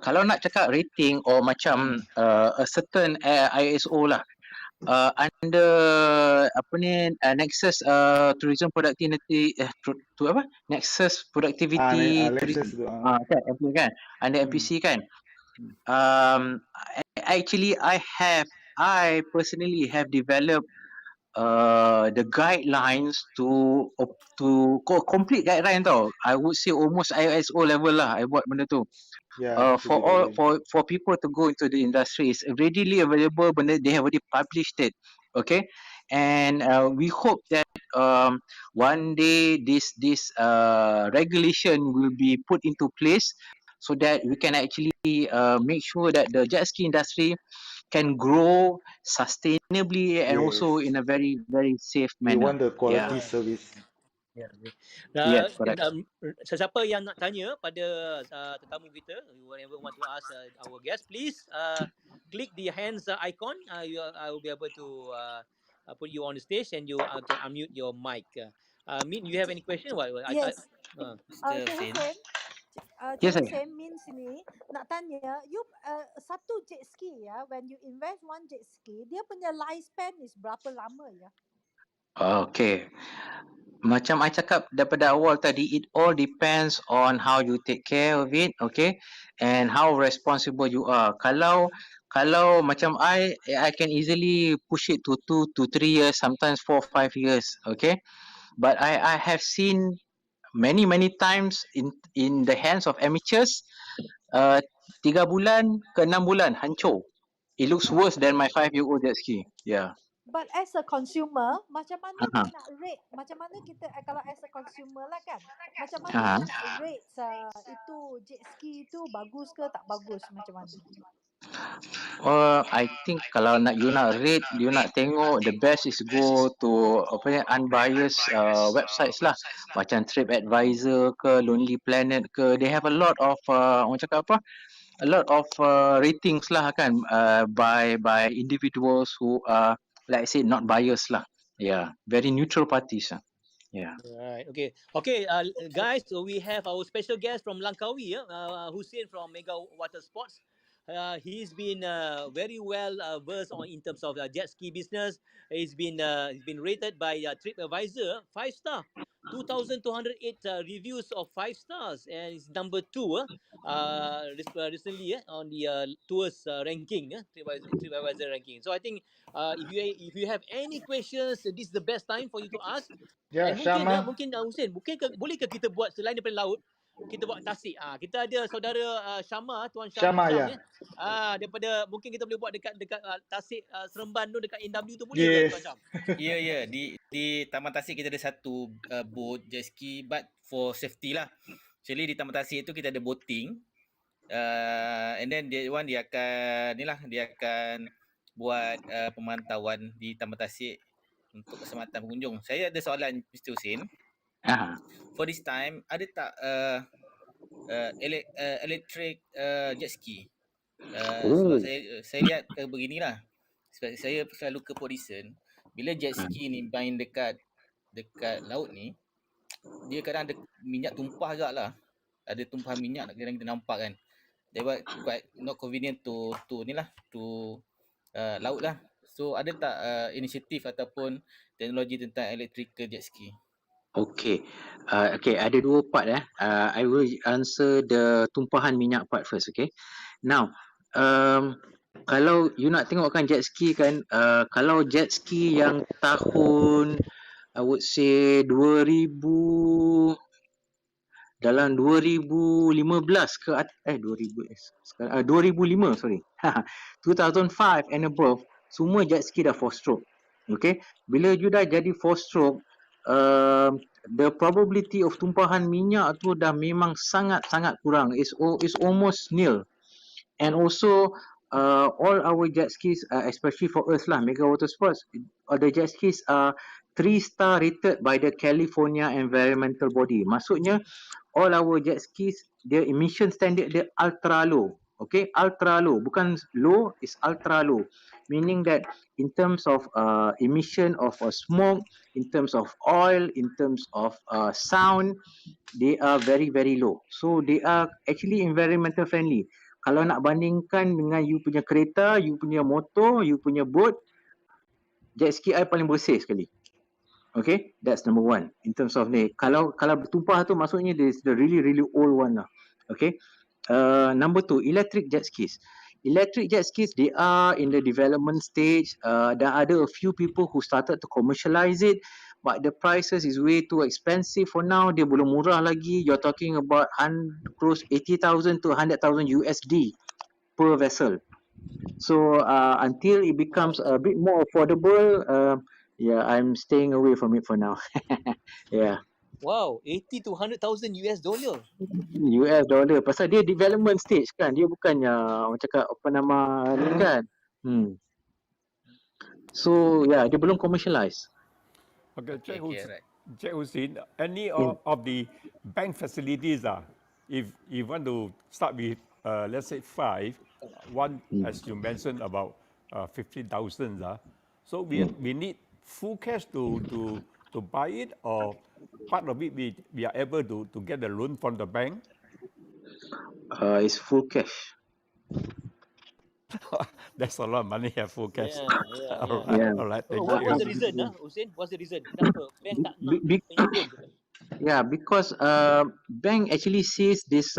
kalau nak cakap rating or macam a certain ISO lah, under apa ni Nexus tourism productivity Nexus productivity Lexus tourism tu. kan under MPC kan. Actually I personally have developed the guidelines to complete guideline tau. I would say almost ISO level lah I buat benda tu. For people to go into the industry, it's readily available. They have already published it. Okay, and we hope that one day this regulation will be put into place so that we can actually make sure that the jet ski industry can grow sustainably and Yes. also in a very very safe We manner. want the quality service. Yeah. Yes, correct. Sesiapa yang nak tanya pada tetamu kita, whoever want to ask our guest, please click the hands icon. I will be able to put you on the stage and you can unmute your mic. Min, you have any question? Yes. Mr. Cik Hussein. Hussein, Cik Yes, sir. Hussein, Min sini nak tanya, you satu jet ski ya, when you invest one jet ski, dia punya lifespan is berapa lama ya? Okay. Macam I cakap daripada awal tadi, it all depends on how you take care of it, okay, and how responsible you are. Kalau macam I can easily push it to 2 to 3 years, sometimes 4 5 years, okay. But I have seen many times in the hands of amateurs, 3 bulan ke 6 bulan hancur. It looks worse than my 5-year-old jet ski. Yeah. But as a consumer, macam mana Uh-huh. you nak rate? Macam mana kita kalau as a consumer lah kan? Macam mana Uh-huh. you nak rate itu jet ski itu bagus ke tak bagus macam mana? I think kalau you nak rate, you nak tengok, the best is go to unbiased websites lah, macam TripAdvisor ke Lonely Planet ke. They have a lot of orang cakap apa, a lot of ratings lah kan, by individuals who are, like I said, not biased lah. Yeah, very neutral parties lah. Yeah. Right. Okay. Guys, so we have our special guest from Langkawi, Hussein from Mega Watersports. He's been very well versed on in terms of jet ski business. He's been rated by TripAdvisor 5 star. 2,208 reviews of 5 stars, and it's number 2 recently on the tours ranking, TripAdvisor ranking. So I think if you have any questions, this is the best time for you to ask. Ya, And mungkin Syama. Hussein, bolehkah kita buat selain daripada laut, kita buat tasik. Kita ada saudara Syama, Tuan Syama, Syam ya. daripada mungkin kita boleh buat dekat tasik Seremban tu, dekat NW tu, boleh ke Tuan Yes. Syam? Ya. Di Taman Tasik kita ada satu boat jet ski, but for safety lah. Actually di Taman Tasik tu kita ada boating. And then dia akan buat pemantauan di Taman Tasik untuk keselamatan pengunjung. Saya ada soalan Mr. Hussein. For this time, ada tak electric jet ski? Sebab saya lihat beginilah. Sebab saya selalu ke Polisen, bila jet ski ni main dekat laut ni, dia kadang ada minyak tumpah juga lah. Ada tumpahan minyak kadang kita nampak kan. They were quite not convenient to laut lah. So ada tak inisiatif ataupun teknologi tentang electrical jet ski? Okay. Ada 2 part I will answer the tumpahan minyak part first, okay. Now, kalau you nak tengokkan jet ski kan, kalau jet ski yang tahun I would say 2015 ke 2005, sorry. 2005 and above, semua jet ski dah 4 stroke. Okay, bila you dah jadi 4 stroke, the probability of tumpahan minyak tu dah memang sangat kurang. It's almost nil. And also all our jet skis, especially for us lah, Mega Watersports, the jet skis are 3-star rated by the California Environmental Body. Maksudnya all our jet skis, their emission standard dia ultra low. Okay, ultra low, bukan low, is ultra low, meaning that in terms of emission of smoke, in terms of oil, in terms of sound, they are very low. So they are actually environmental friendly. Kalau nak bandingkan dengan you punya kereta, you punya motor, you punya boat, jet ski I paling bersih sekali. Okay, that's number 1 in terms of ni. Kalau bertumpah tu maksudnya this the really old one lah. Okay. Number 2, electric jet skis. Electric jet skis, they are in the development stage. Dan ada a few people who started to commercialize it, but the prices is way too expensive for now. Dia belum murah lagi. You're talking about close 80,000 to 100,000 USD per vessel. So until it becomes a bit more affordable, I'm staying away from it for now. Yeah. Wow, 80 to 100,000 US dollar. US dollar. Pasal dia development stage kan. Dia bukannya orang cakap apa nama ni kan. So dia belum commercialize. Okay, Cik Right. Jack Hussein, any Yeah. of the bank facilities, if you want to start with, let's say five, one, as you mentioned, about 50,000, so we need full cash to buy it, or part of it we are able to get a loan from the bank. It's full cash. That's a lot of money have full cash. Yeah, yeah, All yeah. right, Yeah. all right, thank What's you. the reason, Hussein? What's the reason? Kenapa bank tak nak Be, punya loan? yeah, because bank actually sees this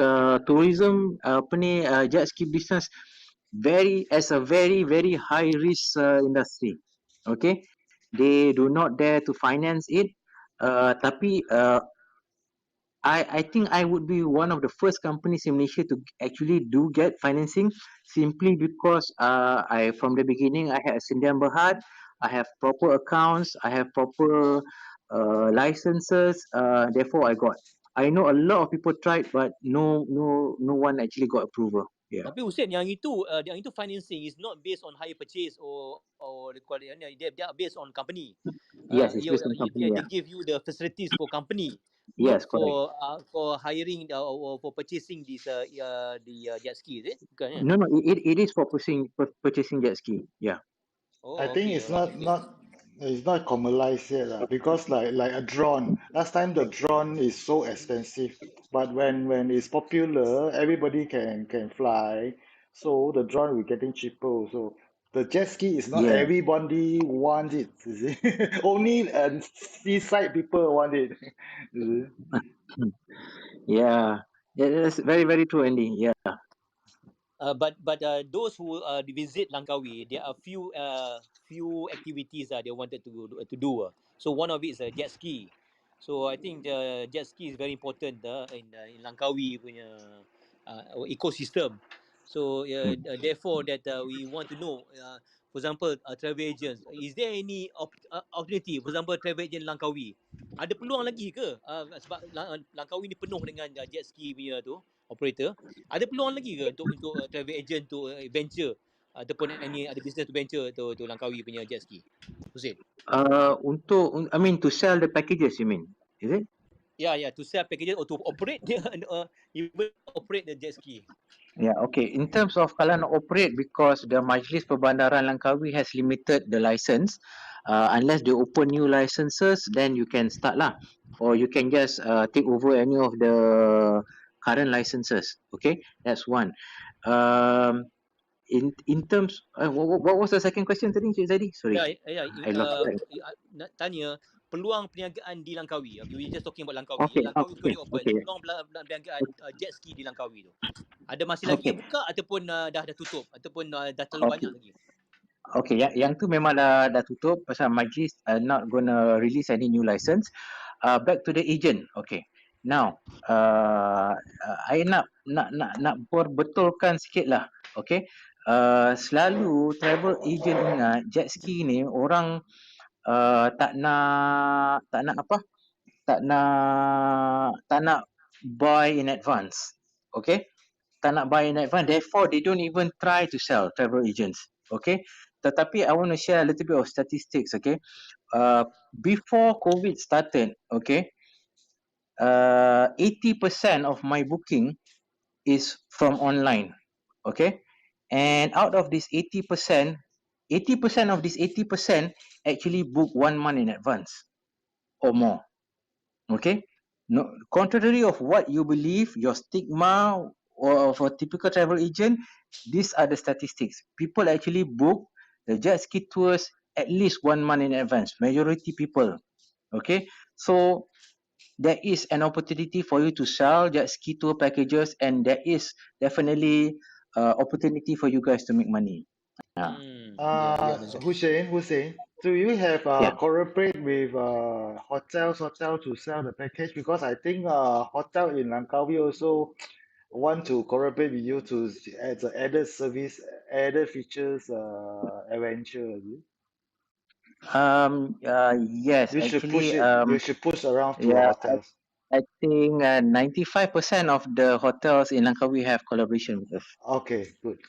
tourism apa ni jet ski business as a very high risk industry. Okay, they do not dare to finance it. Tapi I think I would be one of the first companies in Malaysia to actually do get financing, simply because I from the beginning I had a Sindian Berhad, I have proper accounts, I have proper licenses. Therefore, I got. I know a lot of people tried, but no one actually got approval. Yeah. Tapi Hussein, yang itu financing is not based on hire purchase or the quality. They are based on company. Yes, it's based on company. They Yeah. give you the facilities for company, not Yes, correct. for hiring or for purchasing the jet ski, is it? Bukan, ya? No, it is for purchasing jet ski. Yeah. I Oh, think okay, it's alright. Okay. not commercialized yet because like a drone. Last time the drone is so expensive, but when it's popular, everybody can fly. So the drone will getting cheaper also. The jet ski is not Yeah. everybody want it. You see? Only seaside people want it. You see? Yeah. Yeah, that's very true, Andy. Yeah. But those who visit Langkawi, there are few activities they wanted to do. So one of it is a jet ski. So I think the jet ski is very important in Langkawi punya ecosystem. So therefore that we want to know. For example, travel agents, is there any opportunity? For example, travel agent Langkawi, ada peluang lagi ke? Sebab Langkawi ni penuh dengan jet ski punya tu operator. Ada peluang lagi ke untuk travel agent tu venture ataupun any ada business to venture tu Langkawi punya jet ski? Hussein. I mean, to sell the packages, you mean? Is it? Yeah, to sell packages or to operate dia even operate the jet ski. Yeah, okay. In terms of kalau nak operate, because the Majlis Perbandaran Langkawi has limited the license, unless they open new licenses, then you can start lah. Or you can just take over any of the current licenses. Okay, that's one. Um, in terms, what was the second question tadi, Cik Zaidi? Sorry, I lost track. Nak tanya peluang perniagaan di Langkawi. We just talking about Langkawi. Okay, Langkawi is going to open. okay. Peluang perniagaan jet ski di Langkawi tu. Ada masih lagi Okay. buka ataupun dah tutup ataupun dah terlalu banyak lagi? Okay, yang tu memang dah tutup pasal majlis not gonna release any new license. Back to the agent. Okay. Now, I nak perbetulkan sikit lah. Okay. Selalu travel agent ingat jet ski ni orang tak nak apa? Tak nak buy in advance. Okay. Tak nak buy in advance, therefore they don't even try to sell, travel agents. Okay, tetapi I want to share a little bit of statistics. Okay, before COVID started, okay, 80% of my booking is from online. Okay, and out of this 80%, 80% of this 80% actually book 1 month in advance or more. Okay, no, contrary of what you believe, your stigma or for typical travel agent, these are the statistics. People actually book the jet ski tours at least 1 month in advance. Majority people. Okay, so there is an opportunity for you to sell jet ski tour packages, and there is definitely opportunity for you guys to make money. Yeah. Hussein, do you have Yeah. cooperate with hotels to sell the package? Because I think hotel in Langkawi also want to cooperate with you to as an added service, added features, adventure. Is it? Yes, You should push actually, it. You should push around to yeah, hotels. I think 95% of the hotels in Langkawi have collaboration with us. Okay, good.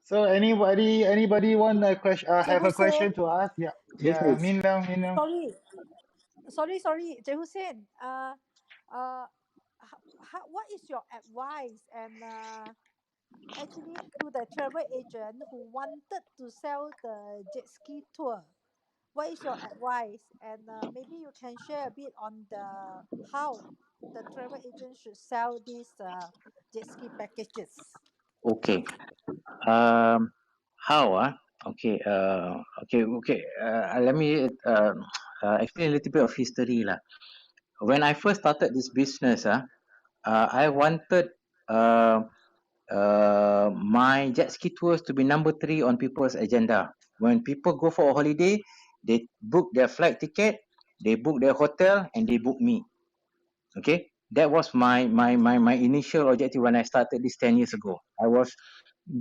So anybody want a question? Cik Have a question Hussein, to ask? Yeah, Yes, yeah. please. Min Leong, Min Leong. sorry, Cik Hussein. Uh, what is your advice and actually to the travel agent who wanted to sell the jet ski tour? What is your advice? And maybe you can share a bit on the how the travel agent should sell these jet ski packages. Okay. Um, how? Okay. Okay. Let me explain a little bit of history lah. When I first started this business, I wanted uh, my jet ski tours to be number 3 on people's agenda. When people go for a holiday, they book their flight ticket, they book their hotel, and they book me. Okay, that was my initial objective when I started this 10 years ago. I was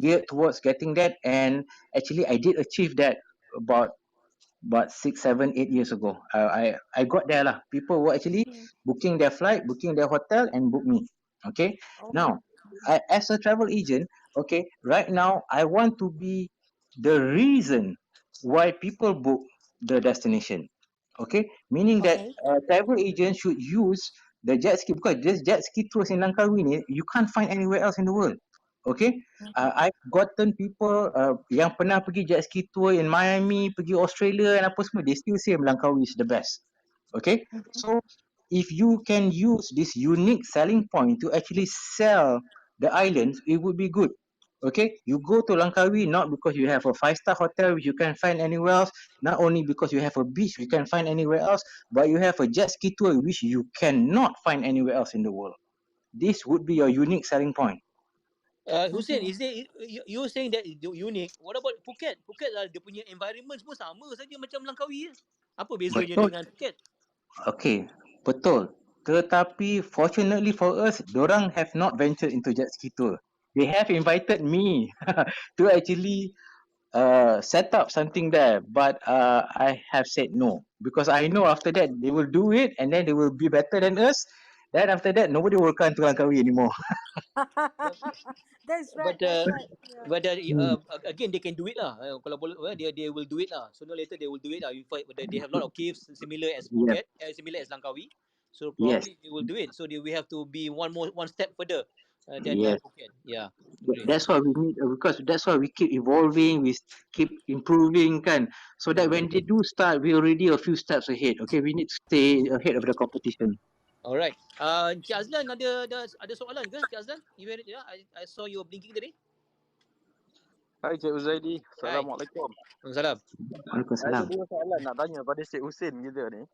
geared towards getting that, and actually I did achieve that about 6, 7, 8 years ago. I got there lah. People were actually booking their flight, booking their hotel, and book me. Okay. Oh. Now, as a travel agent, okay, right now I want to be the reason why people book the destination. Okay, meaning that Okay. travel agents should use the jet ski, because this jet ski tours in Langkawi ni you can't find anywhere else in the world. Okay, I've gotten people yang pernah pergi jet ski tour in Miami, pergi Australia and apa semua, they still say Langkawi is the best. Okay, so if you can use this unique selling point to actually sell the islands, it would be good. Okay, you go to Langkawi not because you have a 5-star hotel which you can find anywhere else, not only because you have a beach you can find anywhere else, but you have a jet ski tour which you cannot find anywhere else in the world. This would be your unique selling point. Hussein, is there you saying that is unique? What about Phuket? Phuket lah, dia punya environment semua sama saja macam Langkawi je. Apa bezanya Betul. dengan Phuket? Okay, betul. Tetapi fortunately for us, dorang have not ventured into jet ski tour. They have invited me to actually set up something there, but I have said no, because I know after that they will do it and then they will be better than us. Then after that, nobody will come to Langkawi anymore. But That's right. but That's right. Yeah. again they can do it lah. Kalau boleh, they will do it lah. Sooner or later they will do it lah. In fact, they have a lot of caves similar as Yes, Phuket, similar as Langkawi. So yes, probably they will do it. So we have to be one step further than yes. Phuket. Yeah, agree. That's why we need, because that's why we keep evolving, we keep improving, kan. So that when they do start, we already a few steps ahead. Okay, we need to stay ahead of the competition. Alright. Cik Azlan ada soalan ke? Cik Azlan, I saw you blinking tadi. Hai Cik Huzaidi. Hai. Assalamualaikum. Waalaikumsalam. Saya ada Waalaikumsalam. 2 soalan nak tanya pada Cik Hussein kita ni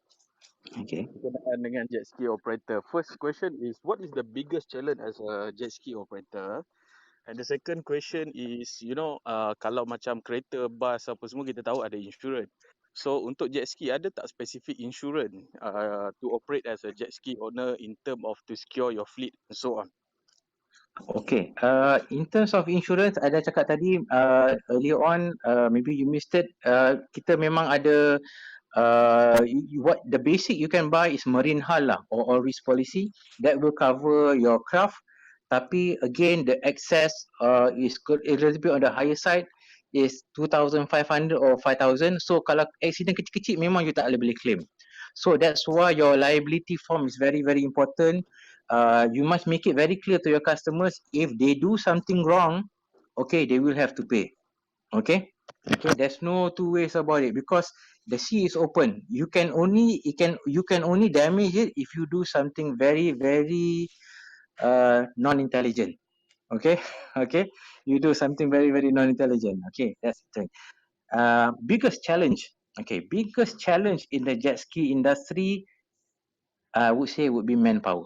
Okay. berkenaan dengan jet ski operator. First question is, what is the biggest challenge as a jet ski operator? And the second question is, kalau macam kereta, bas apa semua kita tahu ada insurance. So untuk jet ski ada tak specific insurance to operate as a jet ski owner in term of to secure your fleet and so on? Okay. In terms of insurance, ada cakap tadi earlier on, maybe you missed it. Kita memang ada what the basic you can buy is marine hull lah, or all risk policy that will cover your craft. Tapi again, the excess is a little bit on the higher side, is 2,500 or 5,000. So kalau accident kecil-kecil memang you tak boleh claim. So that's why your liability form is very very important. You must make it very clear to your customers, if they do something wrong, okay, they will have to pay. Okay, there's no two ways about it, because the sea is open. You can only damage it if you do something very very non-intelligent. Okay. Okay, you do something very very non-intelligent. Okay, that's the thing. Biggest challenge, biggest challenge in the jet ski industry, I would say, would be manpower.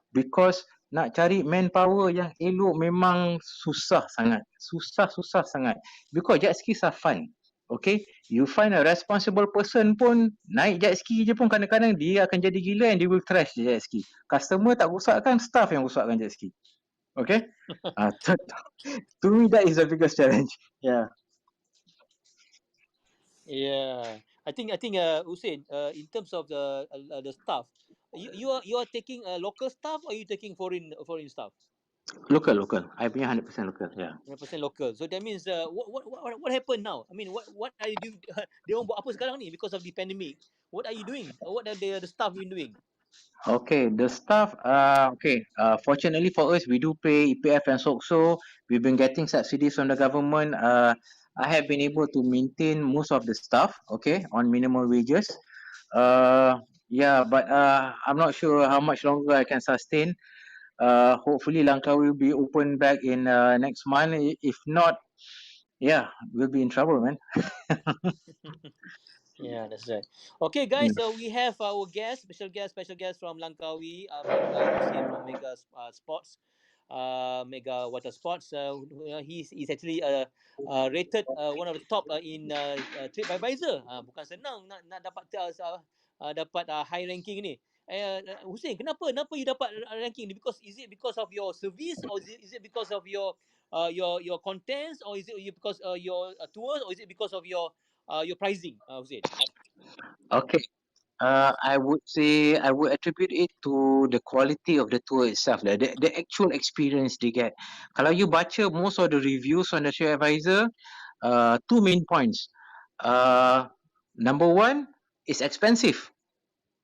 Because nak cari manpower yang elok memang susah sangat. Susah sangat. Because jet skis are fun. Okay, you find a responsible person pun naik jet ski je pun kadang-kadang dia akan jadi gila and they will trash the jet ski. Customer tak rosakkan, staff yang rosakkan jet ski. Okay. To me that is the biggest challenge. Yeah. Yeah. I think Hussein, in terms of the staff, you are taking local staff or you taking foreign staff? Local. I punya 100% local. Yeah. 100% local. So that means what happened now? I mean, what are you doing? Dia orang buat apa sekarang ni because of the pandemic? What are you doing? What are the staff been doing? Okay, the staff. Okay. Fortunately for us, we do pay EPF and SOCSO. We've been getting subsidies from the government. I have been able to maintain most of the staff. Okay, on minimal wages. Yeah, but I'm not sure how much longer I can sustain. Hopefully Langkawi will be open back in next month. If not, yeah, we'll be in trouble, man. Yeah, that's right. Okay, guys. So we have our special guest from Langkawi, Hussein from Mega Sports, Mega Water Sports. He's actually rated one of the top in TripAdvisor. Bukan senang nak dapat dapat high ranking ni. Hussein, kenapa you dapat ranking ni? Is it because of your service, or is it because of your contents, or is it because your tours, or is it because of your pricing, Hussein? Okay. I would say I would attribute it to the quality of the tour itself, the actual experience they get. Kalau you baca most of the reviews on the TripAdvisor, two main points. Number one, it's expensive.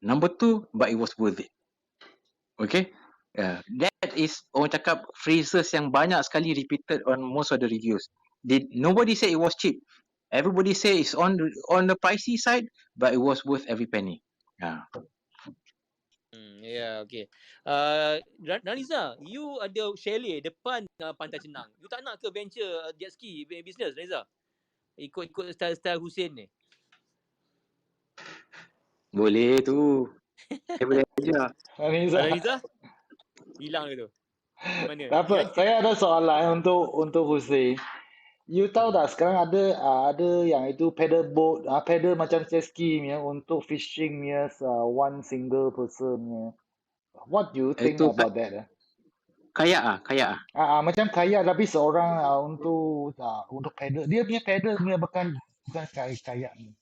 Number two, but it was worth it. Okay. That is orang cakap phrases yang banyak sekali repeated on most of the reviews. Nobody say it was cheap. Everybody say it's on the pricey side, but it was worth every penny. Yeah. Yeah, okay. Raniza, you ada chalet depan Pantai Cenang. You tak nak ke venture jet ski business, Raniza? Ikut style Hussein ni. Boleh tu. Saya boleh ajar. Raniza? Hilang ke tu? Di mana? Tak apa, saya ada soalan untuk Hussein. You tahu tak sekarang ada yang itu paddle boat, paddle macam jet ski punya untuk fishing punya one single person punya. What do you think Itu about that? kayak Macam kayak tapi seorang untuk paddle. Dia punya paddle punya bukan kayak ni.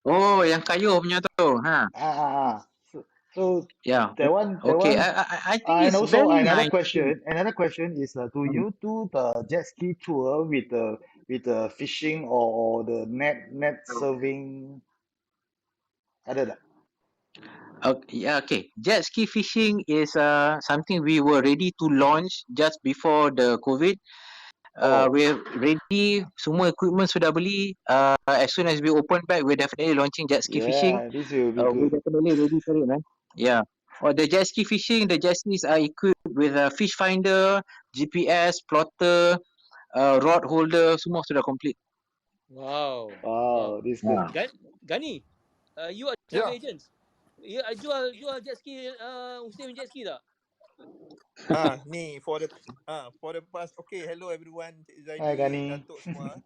Oh, yang kayu punya tu. Ha. So Yeah. that one Okay. I think and it's also very another nice. question is do you do the jet ski tour with the fishing or the net serving? Ada tak? Okay. Jet ski fishing is something we were ready to launch just before the COVID. We're ready. Semua equipment sudah beli. As soon as we open back, we're definitely launching jet ski fishing. Yeah, this will be We're good. definitely ready for it, man. Yeah. For the jet ski fishing, the jet skis are equipped with a fish finder, GPS, plotter, rod holder, semua sudah complete. Wow. This good. Gani, you are travel agents. You jual jet ski, Hussein jet ski tak? Ni for the past. Okay, hello everyone, Cik Hi, Zaidi, Gani. Datuk semua.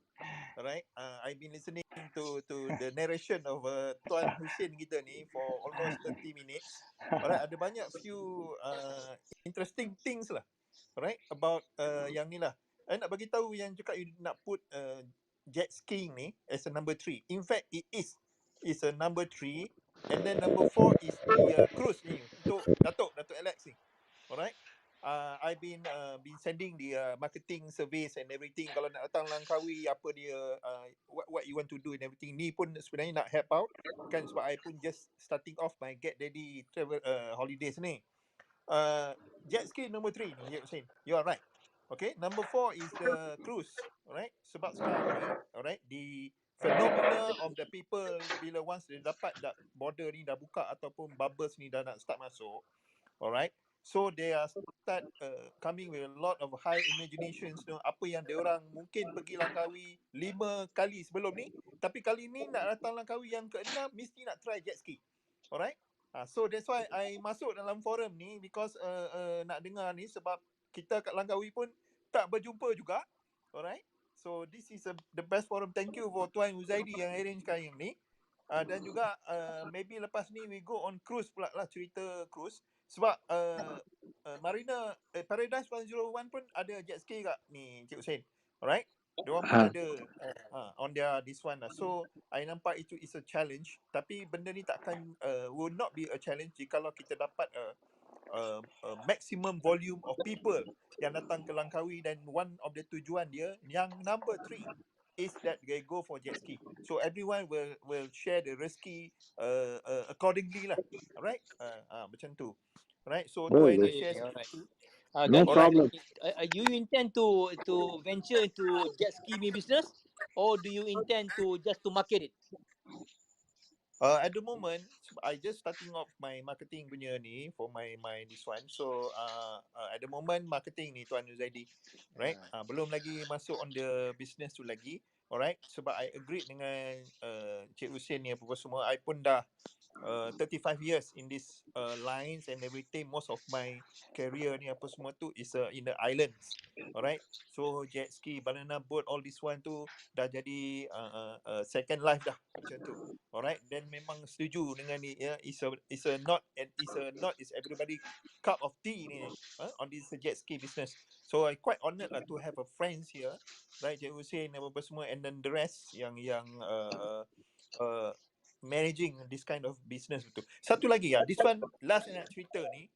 Alright, I've been listening to the narration of Tuan Hussein kita ni for almost 30 minutes. Alright, ada banyak few interesting things lah. Alright, about yang ni lah. I nak bagi tahu yang cakap you nak put jet skiing ni as a number 3. In fact, it's a number 3, and then number 4 is the cruise ni untuk Datuk Alex ni. Alright. I've been sending the marketing surveys and everything. Kalau nak datang Langkawi, apa dia what you want to do and everything. Ni pun sebenarnya nak help out kan, sebab I pun just starting off my get ready travel holidays ni. Jet ski number 3 ni, Hussein. You are right. Okay, number 4 is the cruise. Alright, sebab sekarang ni, alright, the phenomena of the people bila once dia dapat dah border ni dah buka ataupun bubbles ni dah nak start masuk. Alright, so they are start coming with a lot of high imaginations, apa yang dia orang mungkin pergi Langkawi 5 kali sebelum ni, tapi kali ni nak datang Langkawi yang ke-6 mesti nak try jet ski. Alright, so that's why I masuk dalam forum ni, because nak dengar ni sebab kita kat Langkawi pun tak berjumpa juga. Alright, so this is the best forum. Thank you for Tuan Huzaidi yang arrangekan yang ni. Dan juga maybe lepas ni we go on cruise pula lah, cerita cruise. Sebab Marina Paradise 101 pun ada jet ski kat ni, Cik Hussein. Alright, diorang pun ada on their this one lah. So I nampak itu is a challenge, tapi benda ni takkan will not be a challenge jikalau kita dapat maximum volume of people yang datang ke Langkawi, dan one of the tujuan dia yang number 3 is that they go for jet ski. So everyone will share the rezeki accordingly lah. Alright? Macam tu. Right? So tu I nak Boleh. share Okay, alright. sikit. No Gani, Alright. problem. you intend to venture into jet ski business, or do you intend to just to market it? At the moment, I just starting off my marketing punya ni for my this one. So at the moment marketing ni Tuan Zaidi, right? Belum lagi masuk on the business tu lagi. Alright, sebab I agreed dengan Cik Hussein ni apa semua. I pun dah 35 years in this lines and everything. Most of my career ni apa semua tu is in the islands. Alright, so jet ski, banana boat, all this one tu dah jadi second life dah macam tu. Alright, then memang setuju dengan ni ya. It's a not is everybody cup of tea ni on this jet ski business. So I quite honoured lah to have a friends here, right? Cik Hussein apa semua, and then the rest yang managing this kind of business betul. Satu lagi ya, this one last nak cerita ni.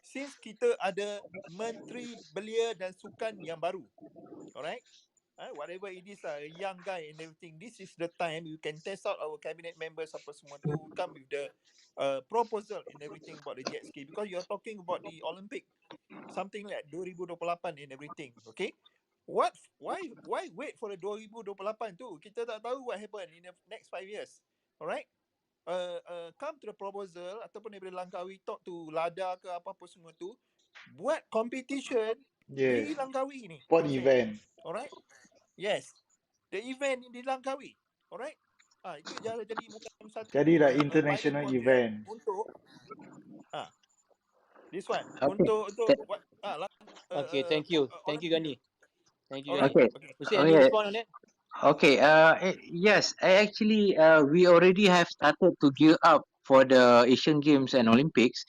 Since kita ada Menteri Belia dan Sukan yang baru, alright? Whatever it is lah, a young guy and everything, this is the time you can test out our cabinet members apa semua tu, come with the proposal and everything about the jet ski, because you're talking about the Olympic, something like 2028 and everything, okay? Why wait for the 2028 tu? Kita tak tahu what happen in the next 5 years, alright? Come to the proposal ataupun daripada Langkawi, talk to Lada ke apa-apa semua tu, buat competition di Yeah. Langkawi ni, Sport Hussein. event. Alright? Yes. The event di Langkawi. Alright? Itu jadi bukan satu Jadilah pilot international project event. untuk this one. Okay. Untuk what Okay, thank you, Gani. Thank you, Gani. Okay. Hussein, any Okay. respond on that? Okay. Yes. Actually, we already have started to gear up for the Asian Games and Olympics.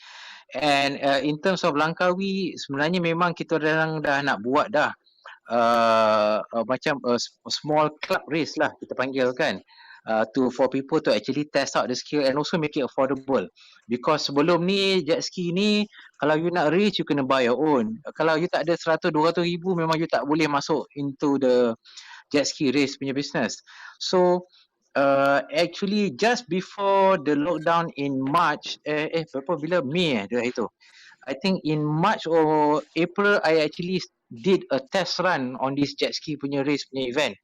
And in terms of Langkawi, sebenarnya memang kita orang dah nak buat dah. Macam a small club race lah kita panggil kan, for people to actually test out the skill and also make it affordable, because sebelum ni jet ski ni kalau you nak race you kena buy your own. Kalau you tak ada 100-200 ribu memang you tak boleh masuk into the jet ski race punya business. So actually just before the lockdown in March, berapa bila Mei dia itu, I think in March or April, I actually did a test run on this jet ski punya race punya event.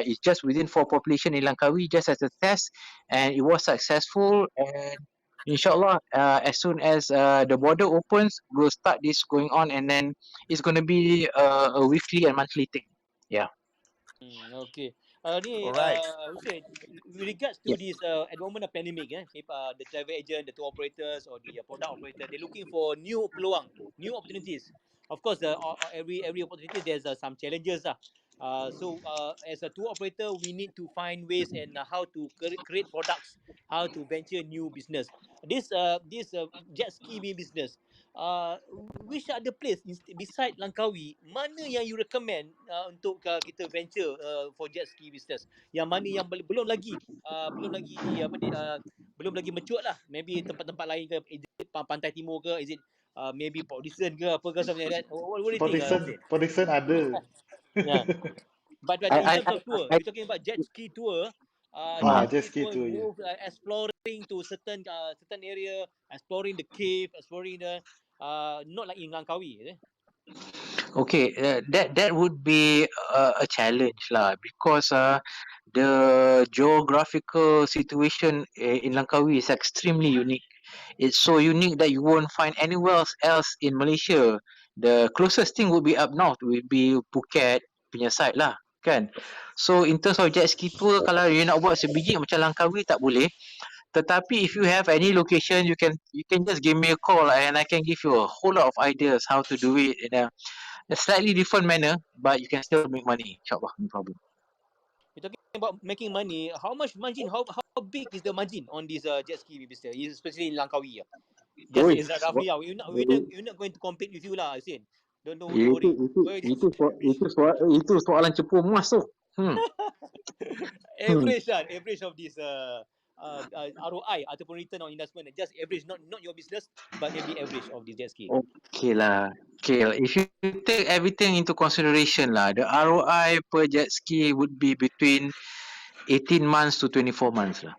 It's just within 4 population in Langkawi, just as a test, and it was successful. And inshallah, as soon as the border opens, we'll start this going on, and then it's going to be a weekly and monthly thing. Yeah. Okay. Ni Alright. Hussein, with regards to Yeah. this at the moment of pandemic, if the travel agent, the tour operators or the product operator, they're looking for new peluang, new opportunities. Of course, every opportunity there's some challenges lah. So as a tour operator, we need to find ways and how to create products, how to venture new business. This jet ski business, which are the place beside Langkawi, mana yang you recommend untuk kita venture for jet ski business? Yang mana yang belum lagi di apa ni belum lagi mature lah. Maybe tempat-tempat lain ke, is it Pantai Timur ke, is it maybe Port Dickson ke apa ke, something like that. What do you think, Hussein? Port Dickson ada. Yeah. But in terms of tour, we're talking about jet ski tour. Jet Jet ski ski tour, tour, yeah. move exploring to certain area, exploring the cave, exploring the not like in Langkawi, is it? Okay, that would be a challenge lah, because the geographical situation in Langkawi is extremely unique. It's so unique that you won't find anywhere else in Malaysia. The closest thing would be up north, would be Phuket punya side lah, kan. So in terms of jet ski tour, kalau you nak buat sebiji macam Langkawi tak boleh. Tetapi if you have any location, you can just give me a call and I can give you a whole lot of ideas how to do it in a slightly different manner, but you can still make money. InsyaAllah, no problem. You're talking about making money. How much margin? How big is the margin on this jet ski business, especially in Langkawi? Just Oi, is that roughly? We're not going to compete with you lah, Hussein. Don't worry. itu soalan cepu emas tu. Average of this ROI ataupun return on investment, just average, not your business, but maybe average of the jet ski. Okay lah. Okay, if you take everything into consideration lah, the ROI per jet ski would be between 18 months to 24 months lah.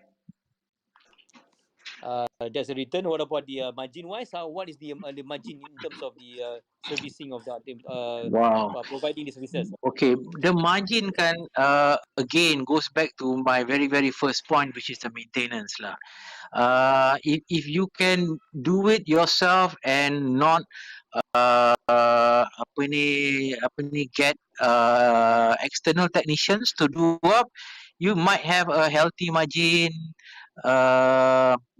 That's a return. What about the margin wise? What is the margin in terms of the servicing of that, Wow. providing the services? Okay, the margin kan again goes back to my very first point, which is the maintenance lah. If you can do it yourself and not get external technicians to do up, you might have a healthy margin,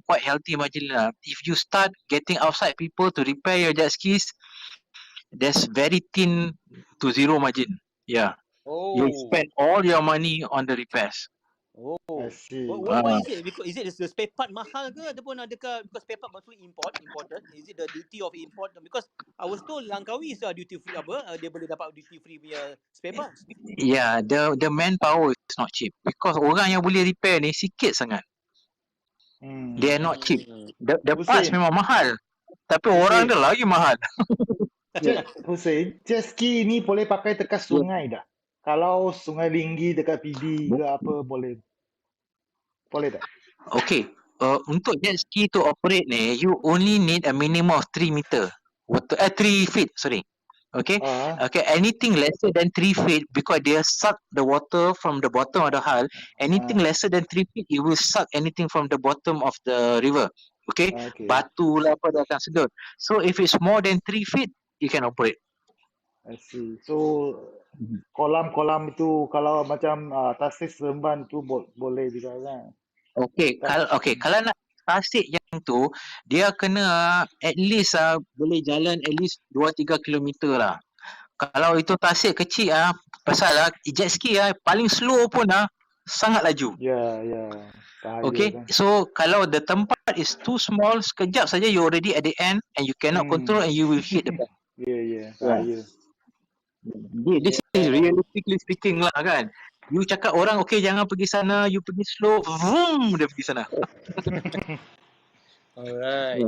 quite healthy margin lah. If you start getting outside people to repair your jet skis, there's very thin to zero margin. Yeah. You spend all your money on the repairs. I see. Why is it? Because is it the spare part mahal ke ataupun adakah because spare part mostly imported? Is it the duty of import? Because I was told Langkawi is duty free dia boleh dapat duty free punya spare parts. Yeah, the manpower is not cheap because orang yang boleh repair ni sikit sangat. They are not cheap. The parts memang mahal. Tapi orang dia lagi mahal. Hussein, jet ski ni boleh pakai dekat sungai dah. Kalau sungai tinggi dekat PD ke apa boleh. Boleh tak? Okay, untuk jet ski to operate ni, you only need a minimum of 3 meter. 3 feet, sorry. Okay, anything lesser than 3 feet, because they suck the water from the bottom of the hull. Anything lesser than 3 feet, it will suck anything from the bottom of the river. Okay, batu lah apa dia akan sedut. So if it's more than 3 feet, you can operate. I see. So kolam-kolam itu kalau macam tasik Sembang tu boleh juga kan? Kalau nak tasik yang tu, dia kena at least boleh jalan at least 2-3 kilometer lah. Kalau itu tasik kecil pasal jet ski paling slow pun sangat laju. Ya. Okay, kan? so kalau the tempat is too small, sekejap saja you already at the end and you cannot control and you will hit the back. Ya. Bahaya. This is realistically speaking lah kan. You cakap orang okay jangan pergi sana, you pergi slow, vroom, dia pergi sana. Alright.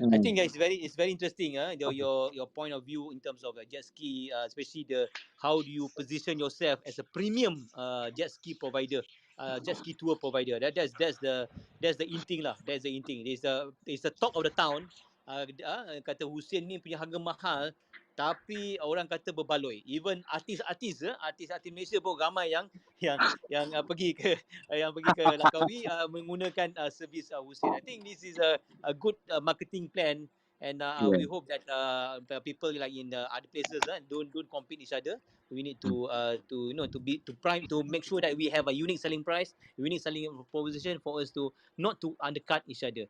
I think it's very interesting. Your point of view in terms of jet ski, especially how do you position yourself as a premium jet ski provider, jet ski tour provider. That's the in thing lah. That's the in thing. It's the top of the town. Kata Hussein ni punya harga mahal, tapi orang kata berbaloi. Even artis-artis Malaysia pun ramai yang pergi ke Langkawi menggunakan servis Hussein. I think this is a good marketing plan, and we hope that people like in other places don't compete each other. We need to make sure that we have a unique selling price, unique selling proposition for us to not to undercut each other.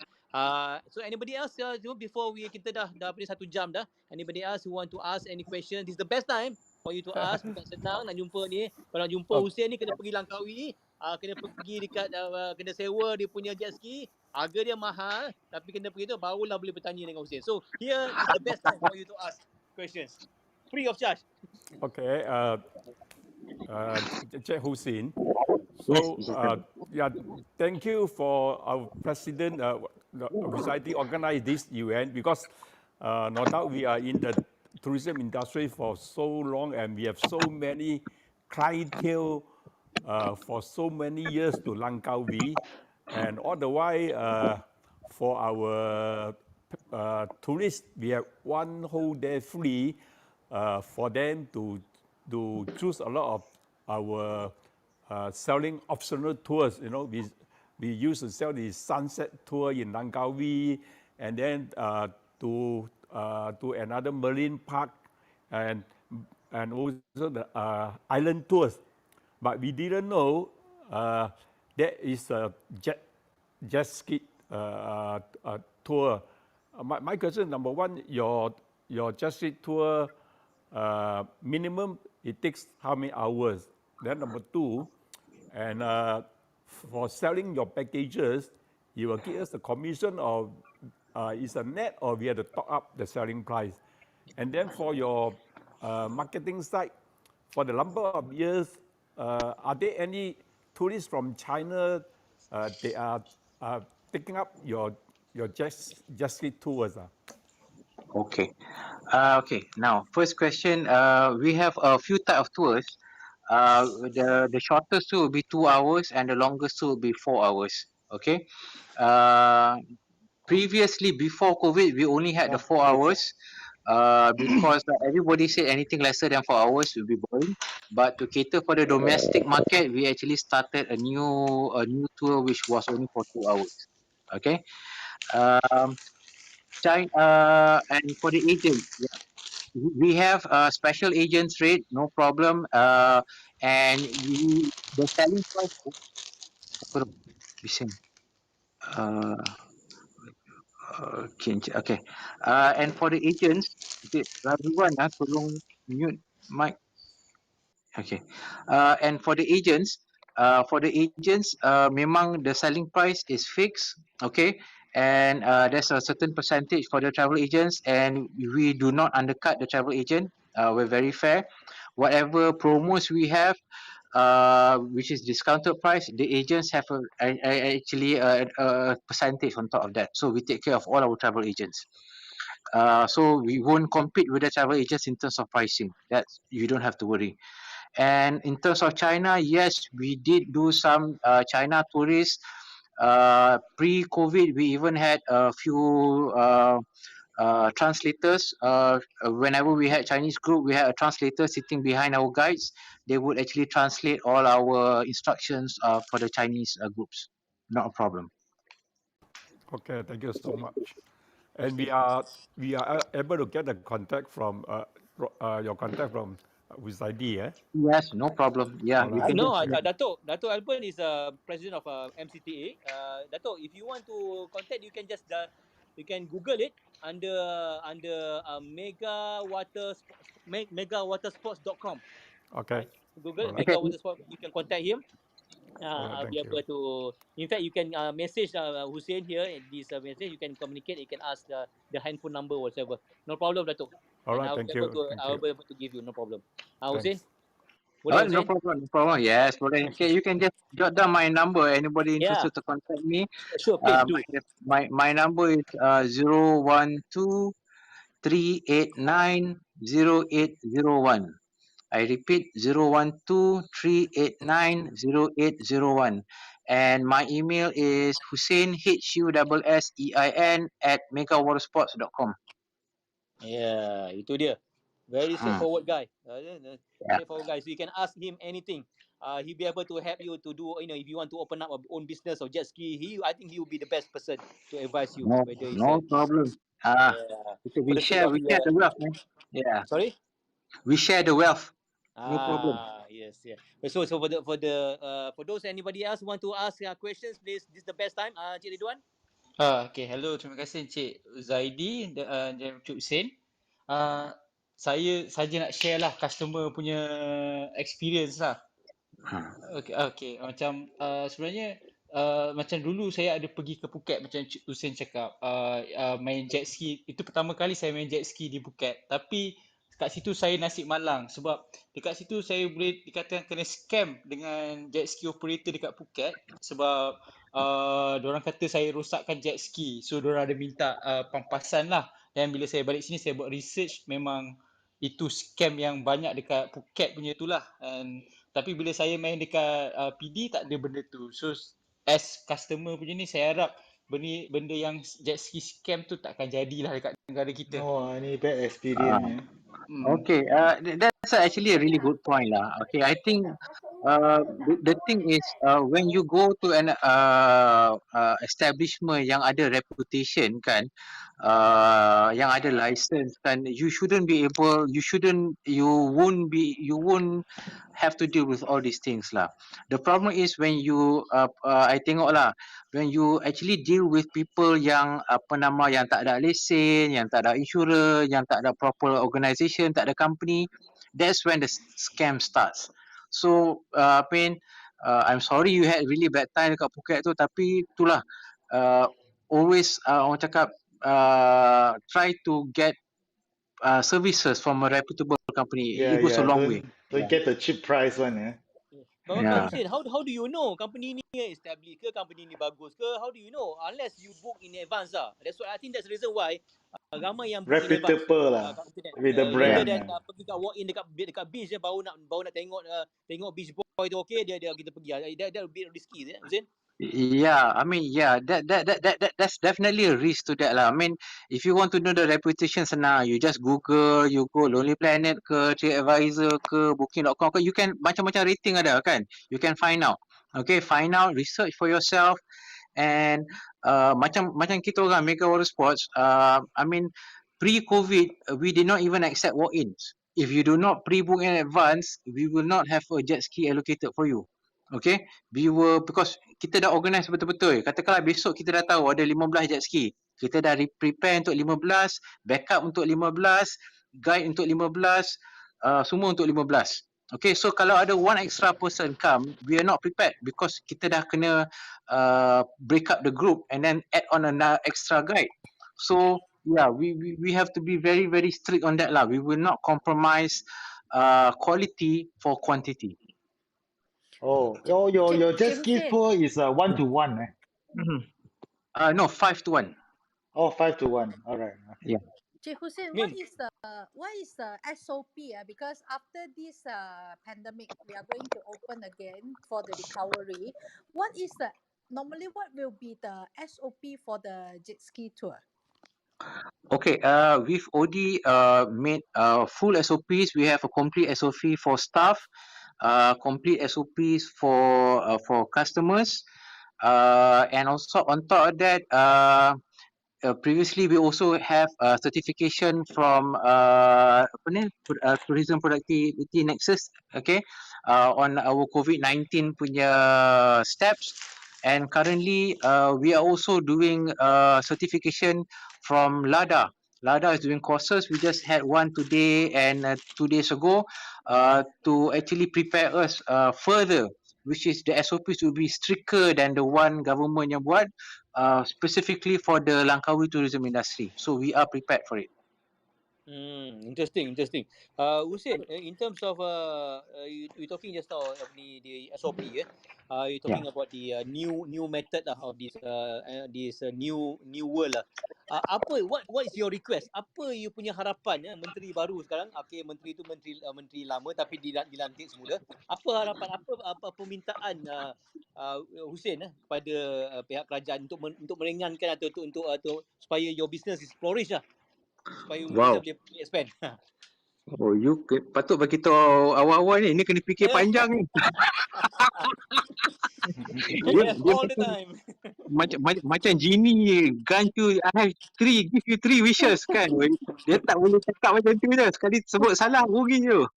So anybody else before kita dah pada 1 jam dah, anybody else who want to ask any question, this is the best time for you to ask. Bukan senang nak jumpa ni. Kalau nak jumpa Hussein ni kena pergi Langkawi, kena pergi dekat kena sewa dia punya jet ski. Harga dia mahal, tapi kena pergi tu barulah boleh bertanya dengan Hussein. So here is the best time for you to ask questions, free of charge. Okay, Cik Hussein. So thank you for our president deciding to organize this event, because no doubt we are in the tourism industry for so long and we have so many clientele for so many years to Langkawi, and all the while for our tourists we have one whole day free for them to choose a lot of our selling optional tours. You know, we used to sell the sunset tour in Langkawi, and then to another marine park, and also the island tours. But we didn't know there is a jet ski tour. My question number one, your jet ski tour minimum it takes how many hours? Then number two, and for selling your packages, you will give us a commission, or is a net, or we have to top up the selling price. And then for your marketing side, for the number of years, are there any tourists from China they are taking up your jet ski tours. Okay. Okay. Now, first question. We have a few type of tours. The shortest tour will be 2 hours, and the longest tour will be 4 hours. Okay. Uh, Previously, before COVID, we only had the 4 hours. Because everybody said anything lesser than 4 hours will be boring. But to cater for the domestic market, we actually started a new tour which was only for 2 hours. Okay. Um, and for the agents, yeah, we have a special agents rate, no problem. And the selling price. Apa tu? Bising. Uh, okay. And for the agents, okay, everyone, tolong mute mic. Okay. And for the agents, memang the selling price is fixed. Okay. And there's a certain percentage for the travel agents, and we do not undercut the travel agent. We're very fair. Whatever promos we have, which is discounted price, the agents have actually a percentage on top of that. So we take care of all our travel agents. So we won't compete with the travel agents in terms of pricing. That's, you don't have to worry. And in terms of China, yes, we did do some China tourists. Pre-COVID, we even had a few translators. Whenever we had Chinese group, we had a translator sitting behind our guides. They would actually translate all our instructions for the Chinese groups. Not a problem. Okay, thank you so much. And we are able to get the contact from your contact from Husaidi, eh? Yes, no problem. Yeah, All you right. can No, just. Okay. Dato Alban is president of MCTA. Dato, if you want to contact, you can just you can Google it under megawatersports.com. Okay. Right? Google All right. Okay. Mega Watersport. You can contact him. All right. I'll be Thank able you. to. In fact, you can message Hussein here. In this message, you can communicate. You can ask the handphone number, whatever. No problem, Dato. All And right. Thank you. Thank I'll you. be able to give you. No problem. Hussein, Thanks. boleh No Hussein? problem, no problem. Yes, but okay, you can just jot down my number. Anybody Yeah, interested to contact me? sure. Please do. My number is 012-389-0801. I repeat, 012-389-0801. And my email is Hussein HUSSEIN at megawatersports.com. Yeah, itu dia. Very Hmm. straightforward guy. Yeah. Straightforward guy. So you can ask him anything. He'll be able to help you to do. If you want to open up a own business or jet ski, I think he will be the best person to advise you No, whether it's no problem. yeah for We the sake share of we share the wealth, man. Yeah. sorry. We share the wealth. No problem. Yes, yeah. So for those anybody else want to ask questions, please. This is the best time. Cik Ridwan. Okay, hello. Terima kasih Encik Zaidi dan Encik Hussein. Saya saja nak share lah customer punya experience lah. Okay. Macam sebenarnya macam dulu saya ada pergi ke Phuket macam Encik Hussein cakap main jet ski. Itu pertama kali saya main jet ski di Phuket. Tapi kat situ saya nasib malang sebab dekat situ saya boleh dikatakan kena scam dengan jet ski operator dekat Phuket sebab diorang kata saya rosakkan jet ski. So diorang ada minta pampasan lah. Dan bila saya balik sini saya buat research, memang itu scam yang banyak dekat Phuket punya tu lah. Tapi bila saya main dekat PD tak ada benda tu. So as customer punya ni saya harap benda yang jet ski scam tu takkan jadilah dekat negara kita. No, any bad Ah, experience, okay. That's actually a really good point lah. Okay, I think the thing is when you go to an establishment yang ada reputation kan, yang ada license kan, you won't have to deal with all these things lah. The problem is when you I tengok lah, when you actually deal with people yang yang tak ada lesen, yang tak ada insurance, yang tak ada proper organisation, tak ada company, that's when the scam starts. So I'm sorry you had really bad time dekat Phuket tu, tapi itulah always orang cakap try to get services from a reputable company. Yeah, It goes a yeah. long way. Don't get the cheap price one, But Yeah. Hussein, how do you know company ni established ke, company ni bagus ke? How do you know? Unless you book in advance lah. That's why I think that's the reason why ramai yang book in advance Reputable lah kat internet. with the Yeah. Rather brand. than pergi kat walk in dekat beach je baru nak tengok beach boy tu okey dia kita pergi. That would be risky, is it, Hussein? Yeah, I mean, yeah, that's definitely a risk to that lah. I mean, if you want to know the reputation senang, you just Google, you go Lonely Planet ke, TripAdvisor ke, Booking.com ke, you can macam-macam rating ada kan. You can find out. Okay, find out, research for yourself, and macam kita orang Mega Water Sports, I mean, pre-COVID, we did not even accept walk-ins. If you do not pre-book in advance, we will not have a jet ski allocated for you. Okay, we were, because kita dah organize betul-betul. Katakanlah besok kita dah tahu ada 15 jet ski. Kita dah prepare untuk 15, backup untuk 15, guide untuk 15, semua untuk 15. Okay, so kalau ada one extra person come, we are not prepared because kita dah kena break up the group and then add on another extra guide. So yeah, we have to be very very strict on that lah. We will not compromise quality for quantity. Oh, your jet ski Hussein. tour is 1-to-1, eh? No, 5-1. Oh, 5-to-1. All right. Okay. Yeah. Cik Hussein, Min. what is the SOP? Because after this pandemic, we are going to open again for the recovery. What will be the SOP for the jet ski tour? Okay, we've already made full SOPs. We have a complete SOP for staff, complete SOPs for customers, and also on top of that, previously we also have a certification from Tourism Productivity Nexus, okay, on our COVID-19 punya steps. And currently, we are also doing certification from LADA. LADA is doing courses. We just had one today and 2 days ago to actually prepare us further, which is the SOPs will be stricter than the one government yang buat, specifically for the Langkawi tourism industry. So we are prepared for it. Interesting. Hussein, in terms of you talking just now of the SOP, you talking about the new method of this new world lah. What is your request? Apa you punya harapan menteri baru sekarang? Okay, menteri tu menteri lama tapi dilantik semula. Apa harapan, apa permintaan Hussein kepada pihak kerajaan untuk meringankan atau untuk supaya your business is flourish lah. Supaya Wow. kita boleh expand. Oh, you patut bagi tahu awal-awal ni kena fikir panjang ni. Yes, dia all the time. macam genie grant you, I have give you 3 wishes kan. Dia tak boleh cakap macam tu je. Sekali sebut salah rugi je.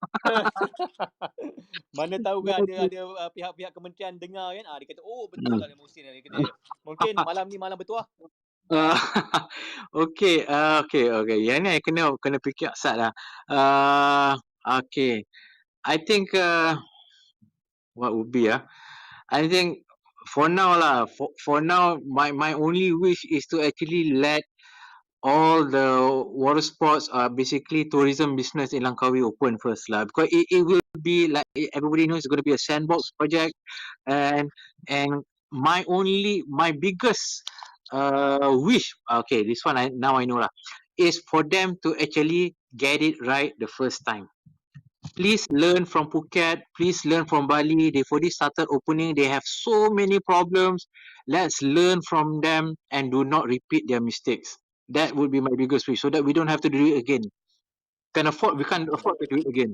Mana tahu kan ada pihak-pihak kementerian dengar kan. Dia kata betul lah Muhsin ni kata. Mungkin malam ni malam bertuah. Okay. Yang ni kena fikir asal lah. Okay. I think what would be I think for now my only wish is to actually let all the water sports, basically tourism business in Langkawi open first lah, because it will be like everybody knows it's going to be a sandbox project, and my biggest wish, okay, this one now I know lah, is for them to actually get it right the first time. Please learn from Phuket. Please learn from Bali. They've already started opening. They have so many problems. Let's learn from them and do not repeat their mistakes. That would be my biggest wish, so that we don't have to do it again. We can't afford to do it again.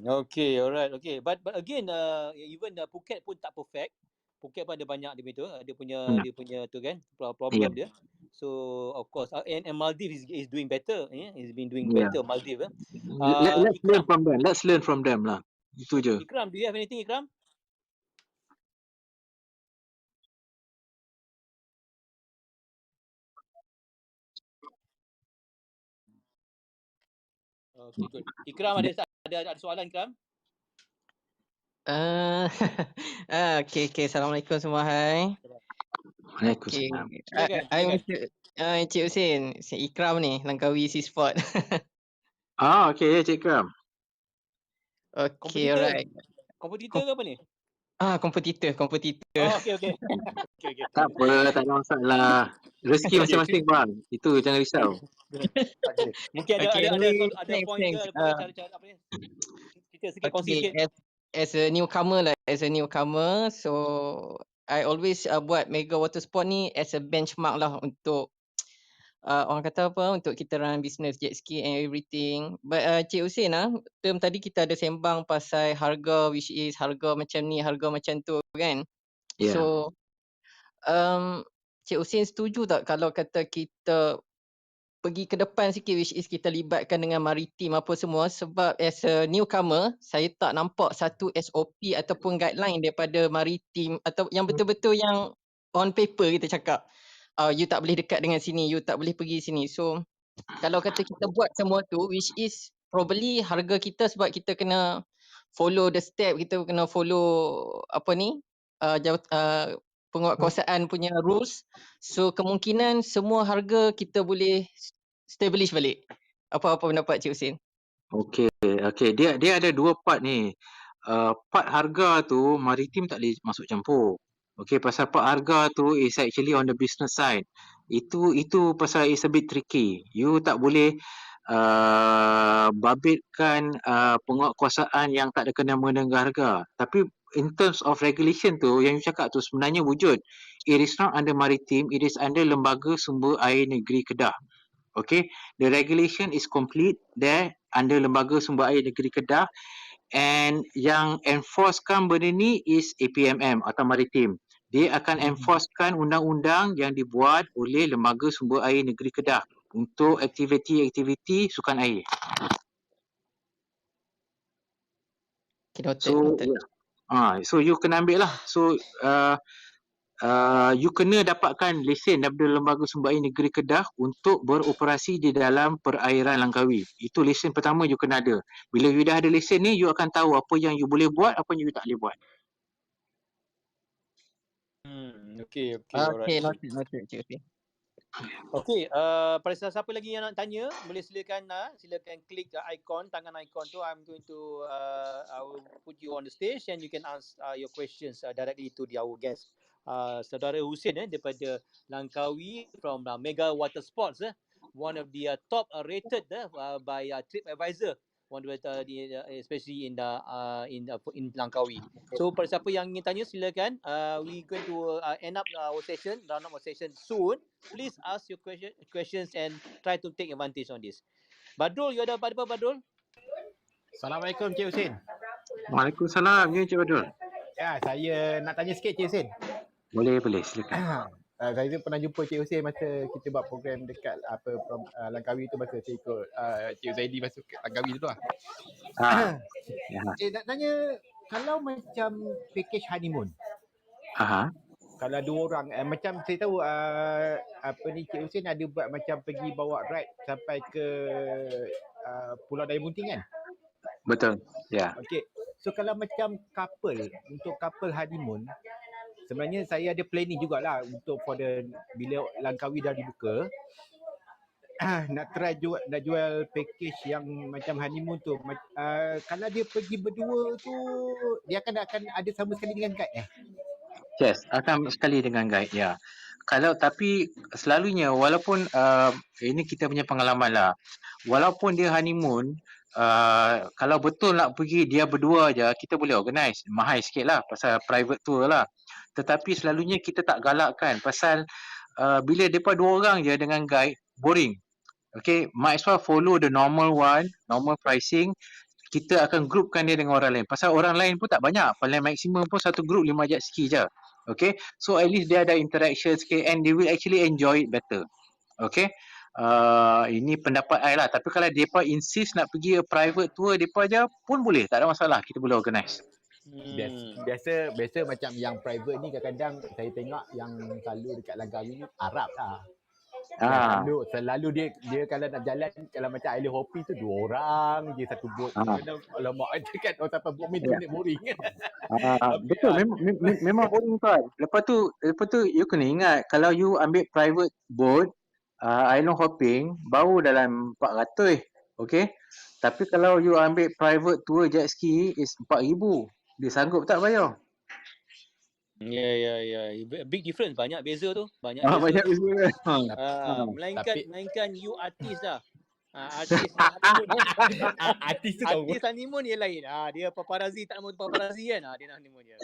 Okay, alright. Okay, but again, even Phuket pun tak perfect. Phuket pun ada banyak dia punya tu kan problem dia. So of course, and Maldives is doing better. It's been doing better Maldives. Let's learn from them. Let's learn from them lah. Itu je. Ikram, do you have anything, Ikram? Okay, good. Ikram ada soalan, Ikram? Okay. Assalamualaikum semua, hai. Waalaikumsalam. Okay. Encik Hussein, Ikram ni, Langkawi Sea Sport. Okay, ya Cik Ikram. Okay, alright. Kompetitor ke apa ni? Kompetitor. Oh, okey. Okay. Tak apa, tak ada masalah. Rezeki masing-masing bang. Itu jangan risau. Okay. Mungkin ada Okay, ada thanks. pointer, ada cara-cara apa ni? Kita sikit, kongsi sikit. As a newcomer, so I always buat Mega Watersport ni as a benchmark lah untuk orang kata apa, untuk kita run business jet ski and everything. But Cik Hussein term tadi kita ada sembang pasal harga, which is harga macam ni, harga macam tu kan. Yeah. So Cik Hussein setuju tak kalau kata kita pergi ke depan sikit, which is kita libatkan dengan maritim apa semua, sebab as a newcomer saya tak nampak satu SOP ataupun guideline daripada maritim atau yang betul-betul yang on paper kita cakap you tak boleh dekat dengan sini, you tak boleh pergi sini. So kalau kata kita buat semua tu, which is probably harga kita, sebab kita kena follow the step, kita kena follow apa ni penguatkuasaan punya rules. So kemungkinan semua harga kita boleh establish balik. Apa pendapat Cik Hussein? Okey. Dia ada dua part ni. Part harga tu maritim tak boleh masuk campur. Okey, pasal part harga tu is actually on the business side. Itu pasal is a bit tricky. You tak boleh babitkan penguatkuasaan yang tak ada kena-mengena dengan harga. Tapi in terms of regulation tu yang you cakap tu sebenarnya wujud. It is not under maritim, it is under Lembaga Sumber Air Negeri Kedah. Okay, the regulation is complete there under Lembaga Sumber Air Negeri Kedah, and yang enforcekan benda ni is APMM atau Maritim. Dia akan enforcekan undang-undang yang dibuat oleh Lembaga Sumber Air Negeri Kedah untuk aktiviti-aktiviti sukan air. Noted. So you kena ambil lah. So you kena dapatkan lesen daripada Lembaga Sumber Air Negeri Kedah untuk beroperasi di dalam perairan Langkawi. Itu lesen pertama you kena ada. Bila you dah ada lesen ni, you akan tahu apa yang you boleh buat, apa yang you tak boleh buat. Okay, Okay, alright. noted Cik Hussein. Okay, pada siapa lagi yang nak tanya, boleh silakan klik icon, tangan icon tu. I'm going to I will put you on the stage and you can ask your questions directly to our guest. Saudara Hussein daripada Langkawi from Mega Watersports, one of the top rated by TripAdvisor, one of especially in Langkawi. So pada siapa yang ingin tanya, silakan. We going to end up our session, round up our session soon. Please ask your questions and try to take advantage on this. Badrul, you ada apa-apa Badrul? Assalamualaikum Cik Hussein. Waalaikumsalam, ya Cik Badrul. Ya, saya nak tanya sikit Cik Hussein. Boleh, silakan. Saya pernah jumpa Cik Hussein masa kita buat program dekat Langkawi tu, masa saya ikut Cik Zaidi masuk ke Langkawi tu lah. Nak tanya, kalau macam package honeymoon, kalau dua orang, macam saya tahu Cik Hussein ada buat macam pergi bawa ride sampai ke Pulau Daya Bunting kan? Betul, ya. Okay, so kalau macam untuk couple honeymoon, sebenarnya saya ada planning jugalah untuk bila Langkawi dah dibuka, nak try jual package yang macam honeymoon tu. Kalau dia pergi berdua tu, dia akan ada sama sekali dengan guide Yes, akan sekali dengan guide, ya. Tapi selalunya walaupun ini kita punya pengalaman lah, walaupun dia honeymoon, kalau betul nak pergi dia berdua je, kita boleh organize. Mahal sikit lah pasal private tour lah. Tetapi selalunya kita tak galakkan pasal bila mereka dua orang je dengan guide, boring. Okay, might as well follow the normal pricing. Kita akan groupkan dia dengan orang lain. Pasal orang lain pun tak banyak. Paling maksimum pun satu group 5 jet ski je. Okay, so at least dia ada interaction sikit and they will actually enjoy it better. Okay, ini pendapat I lah. Tapi kalau mereka insist nak pergi a private tour, mereka je pun boleh. Tak ada masalah. Kita boleh organize. Biasa macam yang private ni kadang-kadang saya tengok yang selalu dekat Langkawi ni Arab lah. Selalu dia kalau nak jalan, kalau macam island hopping tu 2 orang je satu boat. Alamak, dekat sampai boat main 2 minit boring. Betul, memang boring kan. Lepas tu you kena ingat, kalau you ambil private boat island hopping baru dalam 400. Okay, tapi kalau you ambil private tour jet ski is 4,000. Dia sanggup tak bayar? Ya. Big difference. Banyak beza tu. Banyak Ah, beza banyak tu. beza. Tapi Melainkan you artis lah. Artis honeymoon. artis tu tahu. Artis honeymoon dia lain. Dia paparazzi tak mau paparazzi kan. Dia nak honeymoon dia.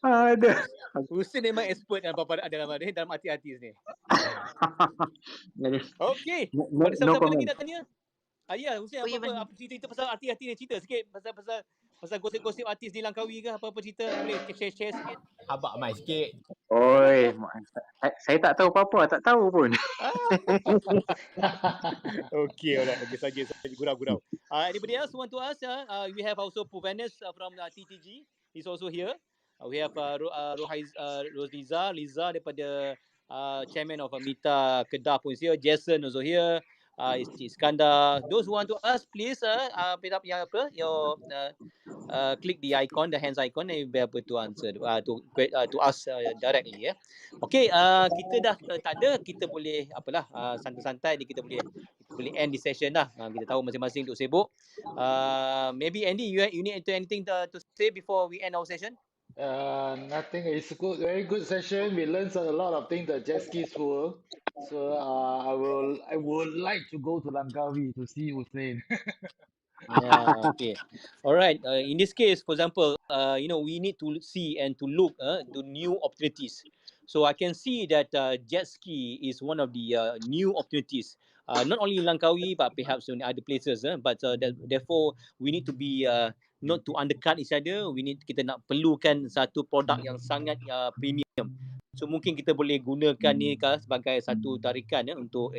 Ada. Hussein memang expert dalam artis ni. Okey. Pada siapa lagi comment. nak tanya? Ya, Hussein apa cerita pasal artis-artis ni, cerita sikit pasal gosip-gosip artis di Langkawi ke apa cerita, boleh share sikit? Habaq mai sikit. Oi, saya tak tahu apa-apa, tak tahu pun. Okay, alright. Okay, saja gurau. Anybody else want to ask? We have also Puvanes from TTG. He's also here. We have Liza daripada chairman of Mita Kedah pun is here. Jason also here. Iskandar. Those who want to ask, please pick up your click the icon, the hands icon, and you'll be able to answer to ask directly. Okay, kita dah tak ada, kita boleh santai-santai kita boleh end the session dah. Kita tahu masing-masing duk sibuk. Maybe Andy, you need anything to say before we end our session? Nothing. It's good, very good session. We learned a lot of things, the jet ski tour. So I would like to go to Langkawi to see Hussein. Okay. Alright. In this case, for example, we need to see and to look to new opportunities. So I can see that jet ski is one of the new opportunities. Not only in Langkawi, but perhaps in other places. But therefore, we need to be not to undercut each other. Kita nak perlukan satu produk yang sangat premium. So mungkin kita boleh gunakan ni sebagai satu tarikan untuk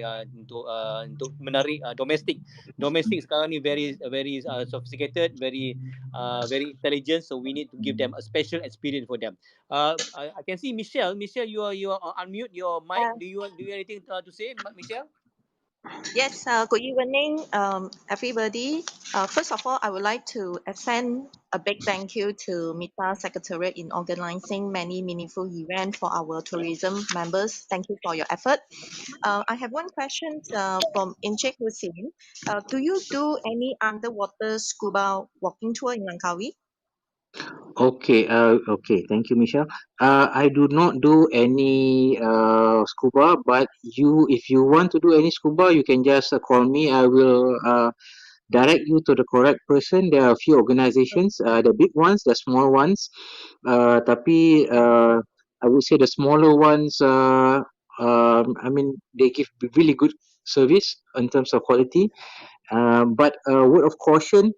menarik domestik. Domestic sekarang ni very sophisticated, very intelligent. So we need to give them a special experience for them. I can see Michelle. Michelle, you are unmute your mic. Do you have anything to say, Michelle? Yes, good evening, everybody. First of all, I would like to extend a big thank you to MITA Secretariat in organizing many meaningful events for our tourism members. Thank you for your effort. I have one question from Inchek Hussein. Do you do any underwater scuba walking tour in Langkawi? Okay, thank you, Michelle. I do not do any scuba, but if you want to do any scuba, you can just call me. I will direct you to the correct person. There are a few organizations, the big ones, the small ones. Tapi I would say the smaller ones, I mean, they give really good service in terms of quality. But word of caution,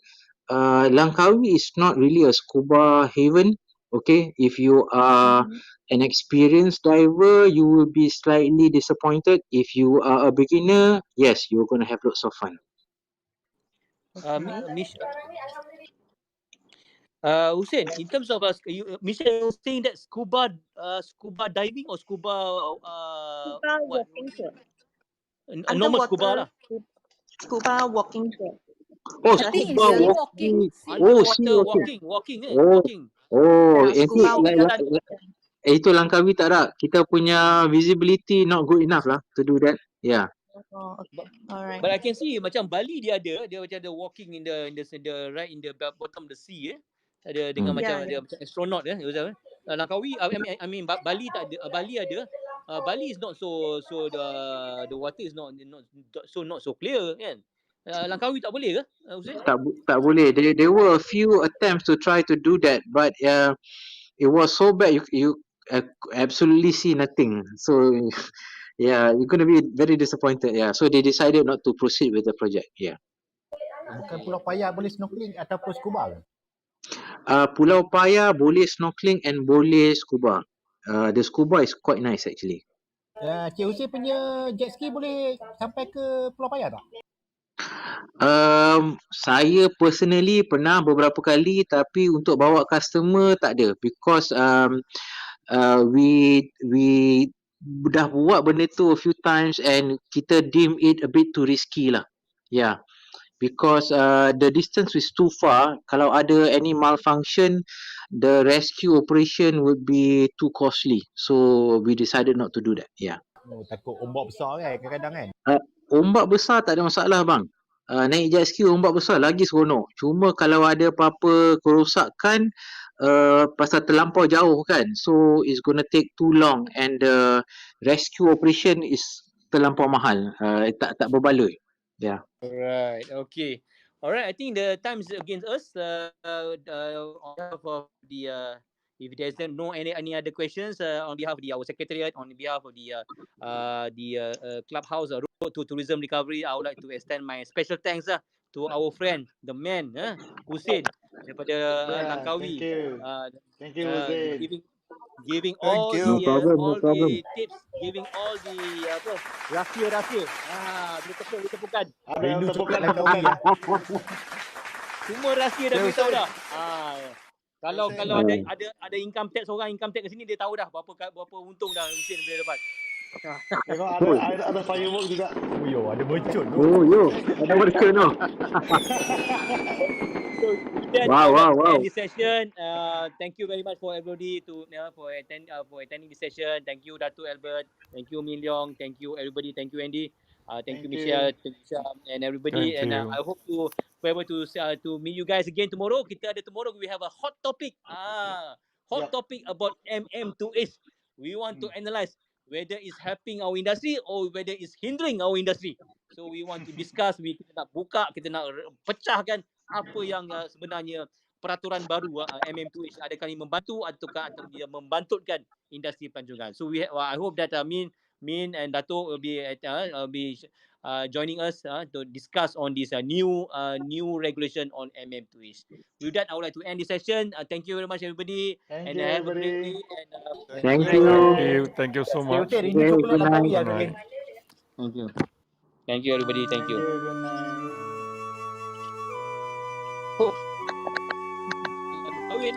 Langkawi is not really a scuba haven. Okay, if you are an experienced diver, you will be slightly disappointed. If you are a beginner, yes, you're going to have lots of fun. Hussein, in terms of Michelle, you're saying that scuba diving or scuba Walking tour. A normal scuba lah. Scuba walking tour. Oh, I think scuba it's sea walking. walking. Walking. Itu itu Langkawi tak ada. Kita punya visibility not good enough lah to do that. Yeah. Oh, okay. Alright. But I can see macam Bali dia macam ada walking in the right in the bottom of the sea. Ada dengan macam astronaut Langkawi, I mean Bali tak ada. Bali ada. Bali is not so the water is not so clear kan. Langkawi tak boleh ke, Hussein? Tak boleh. There were a few attempts to try to do that, but it was so bad you absolutely see nothing. So yeah, you're going to be very disappointed. Yeah, so they decided not to proceed with the project. Yeah. Bukan Pulau Paya boleh snorkeling ataupun scuba ke? Pulau Paya boleh snorkeling and boleh scuba. The scuba is quite nice actually. Cik Hussein punya jet ski boleh sampai ke Pulau Paya tak? Saya personally pernah beberapa kali, tapi untuk bawa customer tak ada, because we dah buat benda tu a few times and kita deem it a bit too risky lah. Yeah, because the distance is too far. Kalau ada any malfunction, the rescue operation would be too costly. So we decided not to do that. Yeah. Takut ombak besar kan kadang-kadang kan? Ombak besar tak ada masalah bang. naik jet ski ombak besar lagi seronok. Cuma kalau ada apa-apa kerosakan pasal terlampau jauh kan, so it's gonna take too long and the rescue operation is terlampau mahal, tak berbaloi. Yeah. Alright, okay. Alright, I think the time is against us. On behalf of the, if there's no any other questions, on behalf of our secretariat, on behalf of the clubhouse road to tourism recovery, I would like to extend my special thanks to our friend, the man, Hussein daripada Yeah, thank Langkawi, you. Thank you, uh, Hussein. giving Thank all No you. the problem, no problem. tips, giving all the rahsia. Boleh tepukan. Rindu coklat Tepukan, Langkawi tepukan. ya. Semua rahsia dah Okay, beritahu Hussein. dah. Kalau Hussein. ada income tax orang, income tax kat sini dia tahu dah berapa untung dah Hussein boleh dapat. Tengok Oh, ada firework juga. Oh yo, ada mercun tu. oh yo, Hussein. ada mereka no. So with that, I Wow, would like wow, to wow. end this session. Thank you very much for everybody for attending this session. Thank you Dato' Albert. Thank you Min Leong. Thank you everybody. Thank you Andy. Thank you Thank you. Michelle, thank you Syam, and everybody. Thank And you. I hope to be able to meet you guys again tomorrow. Tomorrow we have a hot topic. Hot Yep. topic about MM2H. We want to analyze whether it's helping our industry or whether it's hindering our industry. So we want to discuss, kita nak buka, kita nak pecahkan apa yang sebenarnya peraturan baru MM2H, adakah ini membantu ataukah dia membantutkan industri pelancongan. So I hope that Min and Dato will be joining us to discuss on this new regulation on MM2H. With that, I would like to end this session. Thank you very much everybody, Thank and you, have a great everybody. day, and Thank Thank Good you. night. you. Thank you. Thank you so Okay, much. Hussein, rindu Okay, coklat good Langkawi night. ya Good Hussein. night. thank you everybody, thank Thank you. you. Good night. Oh, kahwin